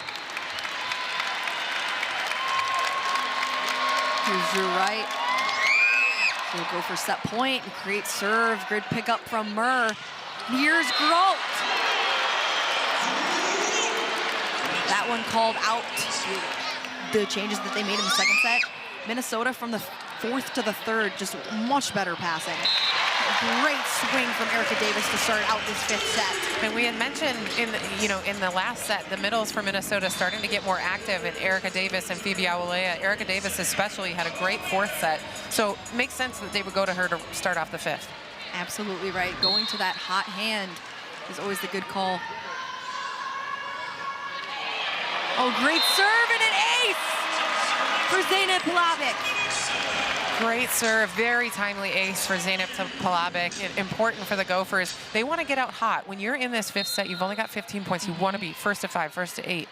A: Here's Drew Wright. He'll go for set point and create serve. Good pickup from Murr. Here's Grote. That one called out. The changes that they made in the second set. Minnesota from the fourth to the third, just much better passing. Great swing from Erica Davis to start out this fifth set.
B: And we had mentioned in the last set, the middles for Minnesota starting to get more active, and Erica Davis and Phoebe Awolea. Erica Davis especially had a great fourth set, so it makes sense that they would go to her to start off the fifth.
A: Absolutely right. Going to that hot hand is always the good call. Oh, great serve and an ace for Zeynep Plavik.
B: Great serve, very timely ace for Zeynep Plavik. Important for the Gophers. They want to get out hot. When you're in this fifth set, you've only got 15 points. You want to be first to 5, first to 8.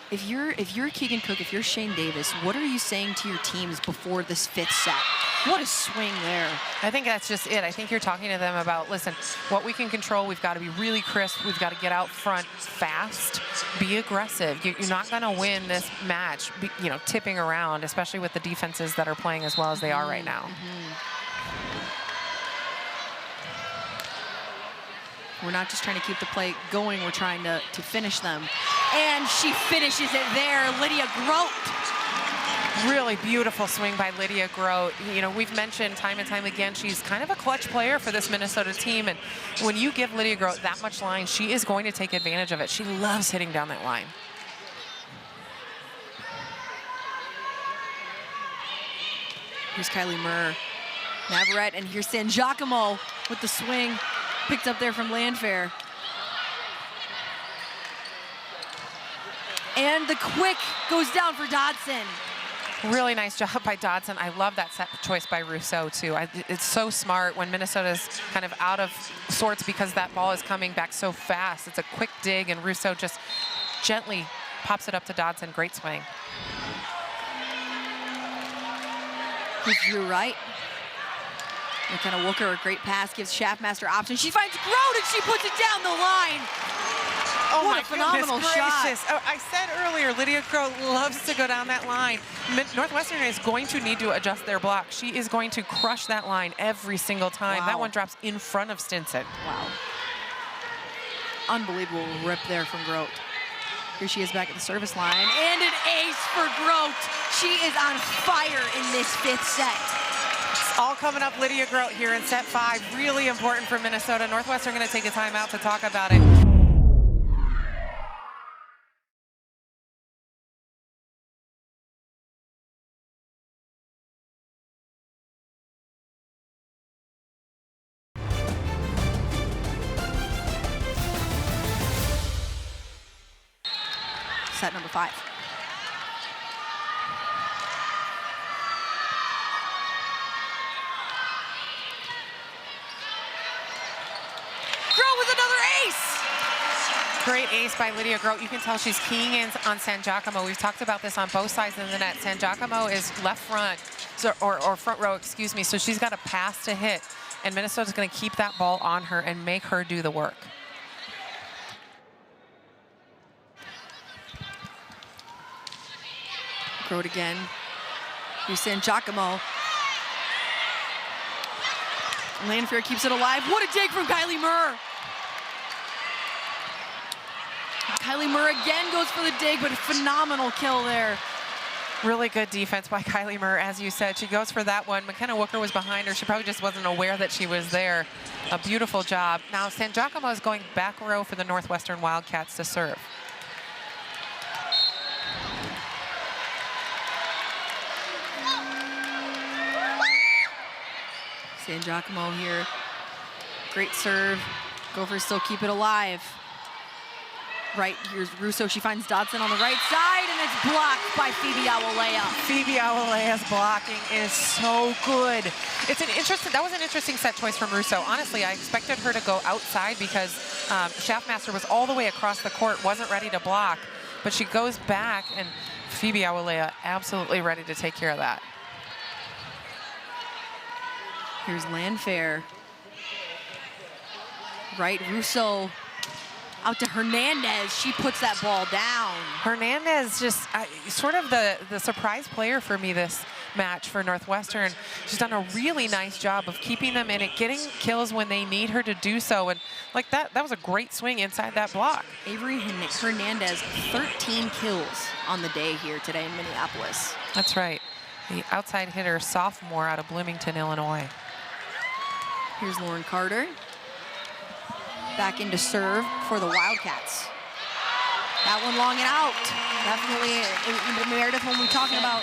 A: If you're Keegan Cook, if you're Shane Davis, what are you saying to your teams before this fifth set? What a swing there.
B: I think that's just it. I think you're talking to them about, listen, what we can control, we've got to be really crisp. We've got to get out front fast, be aggressive. You're not going to win this match, tipping around, especially with the defenses that are playing as well as they are right now.
A: We're not just trying to keep the play going, we're trying to finish them. And she finishes it there, Lydia Grote.
B: Really beautiful swing by Lydia Grote. We've mentioned time and time again, she's kind of a clutch player for this Minnesota team. And when you give Lydia Grote that much line, she is going to take advantage of it. She loves hitting down that line.
A: Here's Kylie Murr. Navarrete, and here's San Giacomo with the swing. Picked up there from Landfair. And the quick goes down for Dodson.
B: Really nice job by Dodson. I love that set choice by Rousseau, too. It's so smart when Minnesota's kind of out of sorts because that ball is coming back so fast. It's a quick dig, and Rousseau just gently pops it up to Dodson. Great swing.
A: Here's Drew Wright. McKenna Wooker, a great pass, gives Schaffmaster option. She finds Grote, and she puts it down the line.
B: Oh,
A: what
B: my
A: a phenomenal shot.
B: Oh, I said earlier, Lydia Grote loves to go down that line. Northwestern is going to need to adjust their block. She is going to crush that line every single time.
A: Wow.
B: That one drops in front of Stinson.
A: Wow. Unbelievable rip there from Grote. Here she is back at the service line. And an ace for Grote. She is on fire in this fifth set.
B: It's all coming up Lydia Grote here in set 5. Really important for Minnesota. Northwestern going to take a timeout to talk about it.
A: Set number 5. Grote with another ace.
B: Great ace by Lydia Grote. You can tell she's keying in on San Giacomo. We've talked about this on both sides of the net. San Giacomo is left front, or front row, excuse me. So she's got a pass to hit, and Minnesota's going to keep that ball on her and make her do the work.
A: Grote again. Here's San Giacomo. Landfair keeps it alive. What a dig from Kylie Murr. Kylie Murr again goes for the dig, but a phenomenal kill there.
B: Really good defense by Kylie Murr, as you said. She goes for that one. McKenna Wooker was behind her. She probably just wasn't aware that she was there. A beautiful job. Now San Giacomo is going back row for the Northwestern Wildcats to serve.
A: San Giacomo here. Great serve. Gophers still keep it alive. Right, here's Russo. She finds Dodson on the right side, and it's blocked by Phoebe Awolea.
B: Phoebe Awolea's blocking is so good. That was an interesting set choice from Russo. Honestly, I expected her to go outside because Schaffmaster was all the way across the court, wasn't ready to block. But she goes back, and Phoebe Awolea absolutely ready to take care of that.
A: Here's Landfair. Right, Russo out to Hernandez. She puts that ball down.
B: Hernandez just sort of the surprise player for me this match for Northwestern. She's done a really nice job of keeping them in it, getting kills when they need her to do so. And like that was a great swing inside that block.
A: Avery Hernandez, 13 kills on the day here today in Minneapolis.
B: That's right. The outside hitter, sophomore out of Bloomington, Illinois.
A: Here's Lauren Carter. Back into serve for the Wildcats. That one long and out. Definitely, Meredith, when we're talking about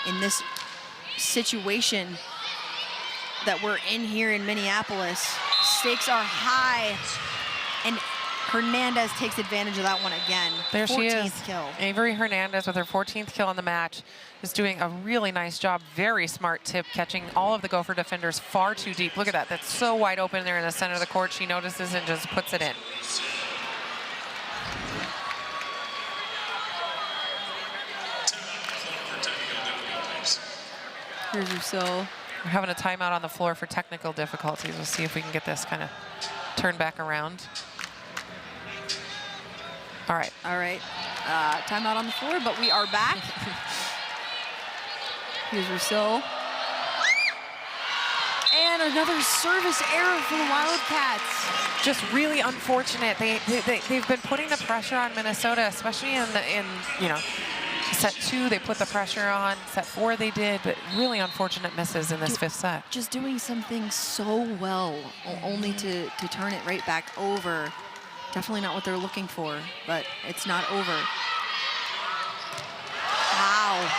A: in this situation that we're in here in Minneapolis, stakes are high, and Hernandez takes advantage of that one again.
B: There she is.
A: 14th kill.
B: Avery Hernandez with her 14th kill on the match is doing a really nice job. Very smart tip, catching all of the Gopher defenders far too deep. Look at that. That's so wide open there in the center of the court. She notices and just puts it in.
A: Here's Rousseau.
B: We're having a timeout on the floor for technical difficulties. We'll see if we can get this kind of turned back around. All right.
A: All right. Timeout on the floor, but we are back. Here's Rousseau. And another service error for the Wildcats.
B: Just really unfortunate. They've been putting the pressure on Minnesota, especially in set 2. They put the pressure on. Set 4 they did, but really unfortunate misses in this 5th set.
A: Just doing something so well, only to turn it right back over. Definitely not what they're looking for, but it's not over. Wow.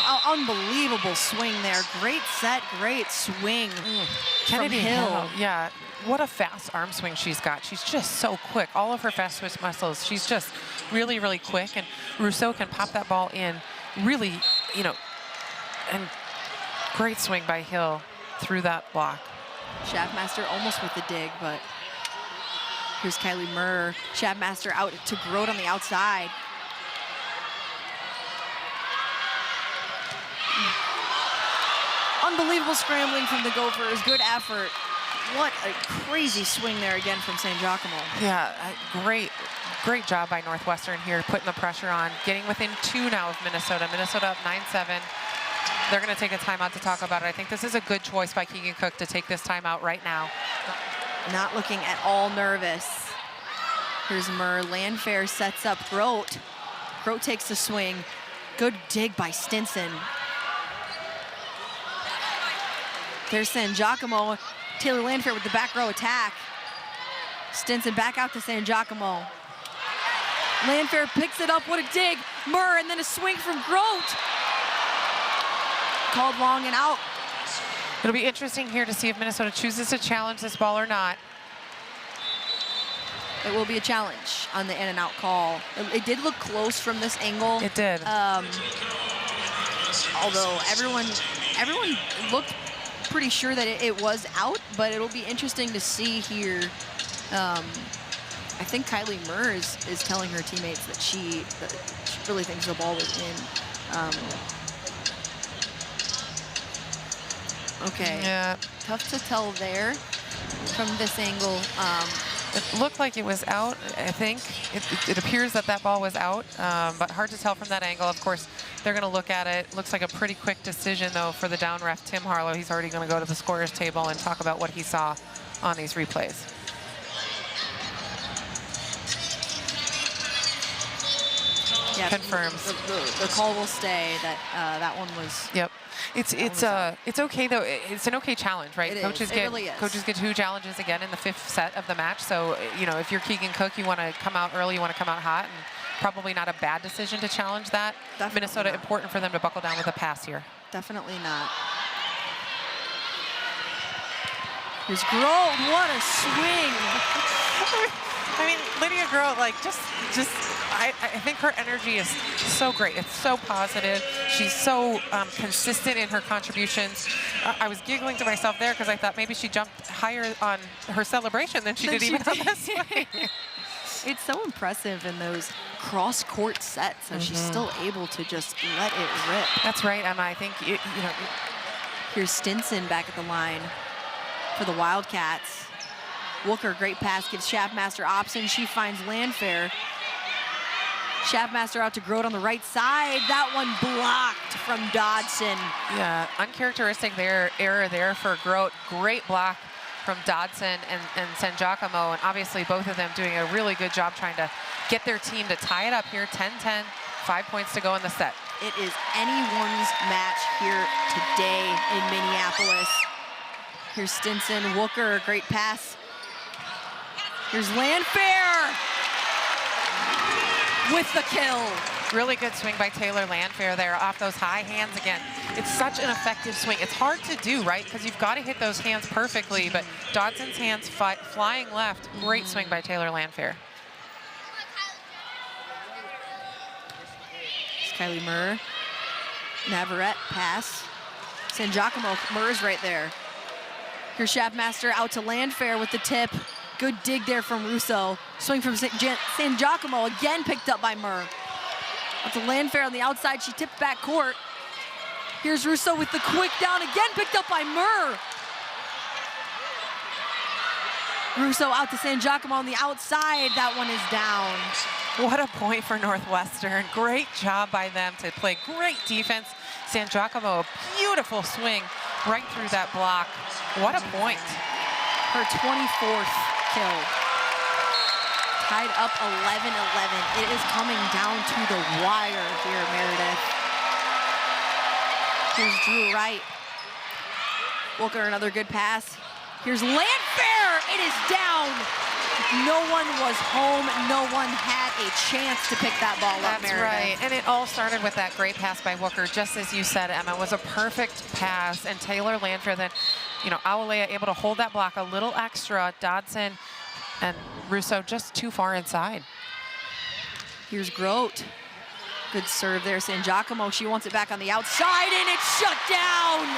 A: Oh, unbelievable swing there. Great set, great swing
B: Kennedy
A: from Hill.
B: Yeah, what a fast arm swing she's got. She's just so quick. All of her fast twitch muscles, she's just really, really quick. And Rousseau can pop that ball in really, and great swing by Hill through that block.
A: Schaffmaster almost with the dig, but here's Kylie Murr. Schaffmaster out to Grote on the outside. Unbelievable scrambling from the Gophers. Good effort. What a crazy swing there again from San Giacomo.
B: Yeah, great job by Northwestern here, putting the pressure on, getting within 2 now of Minnesota. Minnesota up 9-7. They're going to take a timeout to talk about it. I think this is a good choice by Keegan Cook to take this timeout right now.
A: Not looking at all nervous. Here's Murr. Landfair sets up Grote. Grote takes the swing. Good dig by Stinson. There's San Giacomo. Taylor Landfair with the back row attack. Stinson back out to San Giacomo. Landfair picks it up. What a dig. Murr, and then a swing from Grote. Called long and out.
B: It'll be interesting here to see if Minnesota chooses to challenge this ball or not.
A: It will be a challenge on the in and out call. It did look close from this angle.
B: It did.
A: Although everyone looked pretty sure that it was out, but it'll be interesting to see here. I think Kylie Murr is telling her teammates that she really thinks the ball was in. Okay.
B: Yeah.
A: Tough to tell there from this angle.
B: It looked like it was out, I think. It appears that ball was out, but hard to tell from that angle. Of course, they're going to look at it. Looks like a pretty quick decision, though, for the down ref, Tim Harlow. He's already going to go to the scorer's table and talk about what he saw on these replays.
A: Yes,
B: confirms.
A: The call will stay. That one was.
B: Yep. It's okay though. It's an okay challenge, right?
A: It
B: Coaches
A: is. It really is.
B: Coaches get 2 challenges again in the 5th set of the match. So if you're Keegan Cook, you want to come out early, you want to come out hot, and probably not a bad decision to challenge that.
A: Definitely
B: Minnesota,
A: not.
B: important for them to buckle down with a pass here.
A: Definitely not. Here's Grote. What a swing!
B: I mean, Lydia Grote, like, I think her energy is so great. It's so positive. She's so consistent in her contributions. I was giggling to myself there because I thought maybe she jumped higher on her celebration than she did even on this swing.
A: It's so impressive in those cross-court sets that she's still able to just let it rip.
B: That's right, Emma. I think,
A: Here's Stinson back at the line for the Wildcats. Wooker, great pass, gives Schaffmaster option. She finds Landfair. Schaffmaster out to Grote on the right side. That one blocked from Dodson.
B: Yeah, uncharacteristic error there for Grote. Great block from Dodson and San Giacomo, and obviously both of them doing a really good job trying to get their team to tie it up here. 10-10, 5 points to go in the set.
A: It is anyone's match here today in Minneapolis. Here's Stinson, Wooker, great pass. Here's Landfair with the kill.
B: Really good swing by Taylor Landfair there off those high hands again. It's such an effective swing. It's hard to do, right? Because you've got to hit those hands perfectly, but Dodson's hands flying left. Great swing by Taylor Landfair.
A: It's Kylie Murr. Navarrete pass. San Giacomo, Murr's right there. Here's Schaffmaster out to Landfair with the tip. Good dig there from Russo. Swing from San Giacomo, again picked up by Murr. Out to Landfair on the outside, she tipped back court. Here's Russo with the quick down, again picked up by Murr. Russo out to San Giacomo on the outside, that one is down.
B: What a point for Northwestern. Great job by them to play great defense. San Giacomo, a beautiful swing right through that block. What a point.
A: Her 24th kill. Tied up 11-11. It is coming down to the wire here, Meredith. Here's Drew Wright. Wooker, another good pass. Here's Landfair. It is down. No one was home. No one had a chance to pick that ball up,
B: That's
A: Meredith.
B: right. And it all started with that great pass by Wooker, just as you said, Emma. It was a perfect pass. And Taylor Landfair then, Awalea able to hold that block a little extra. Dodson and Russo just too far inside.
A: Here's Grote. Good serve there, San Giacomo. She wants it back on the outside, and it's shut down.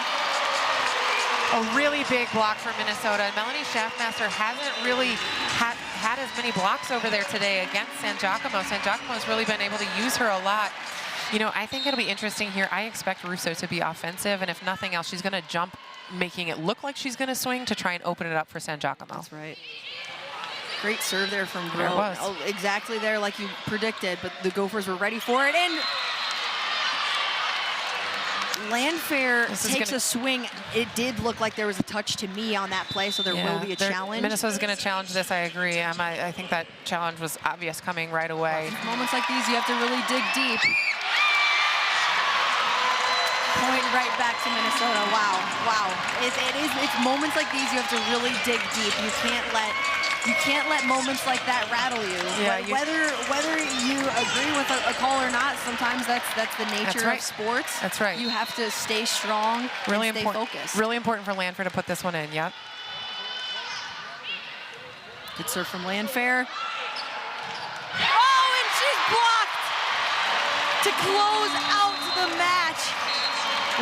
B: A really big block for Minnesota. Melanie Schaffmaster hasn't really had as many blocks over there today against San Giacomo. San Giacomo has really been able to use her a lot. I think it'll be interesting here. I expect Russo to be offensive, and if nothing else, she's going to jump, making it look like she's going to swing to try and open it up for San Giacomo.
A: That's right. Great serve there from Grote.
B: There it was.
A: Oh, exactly there like you predicted, but the Gophers were ready for it. And Landfair takes a swing. It did look like there was a touch to me on that play, so there will be a challenge.
B: Minnesota's going to challenge this, I agree. I think that challenge was obvious coming right away.
A: Moments like these, you have to really dig deep. Point right back to Minnesota. Wow. It's moments like these you have to really dig deep. You can't let moments like that rattle you.
B: Yeah,
A: whether you agree with a call or not, sometimes that's the nature of sports.
B: That's right.
A: You have to stay strong
B: really
A: and stay focused.
B: Really important for Landfair to put this one in, yep.
A: Good serve from Landfair. Oh, and she's blocked to close out the match.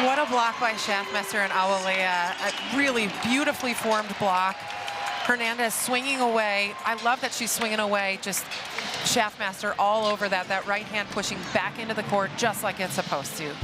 B: What a block by Schaffmaster and Awalea. A really beautifully formed block. Hernandez swinging away. I love that she's swinging away. Just Schaffmaster all over that right hand pushing back into the court just like it's supposed to.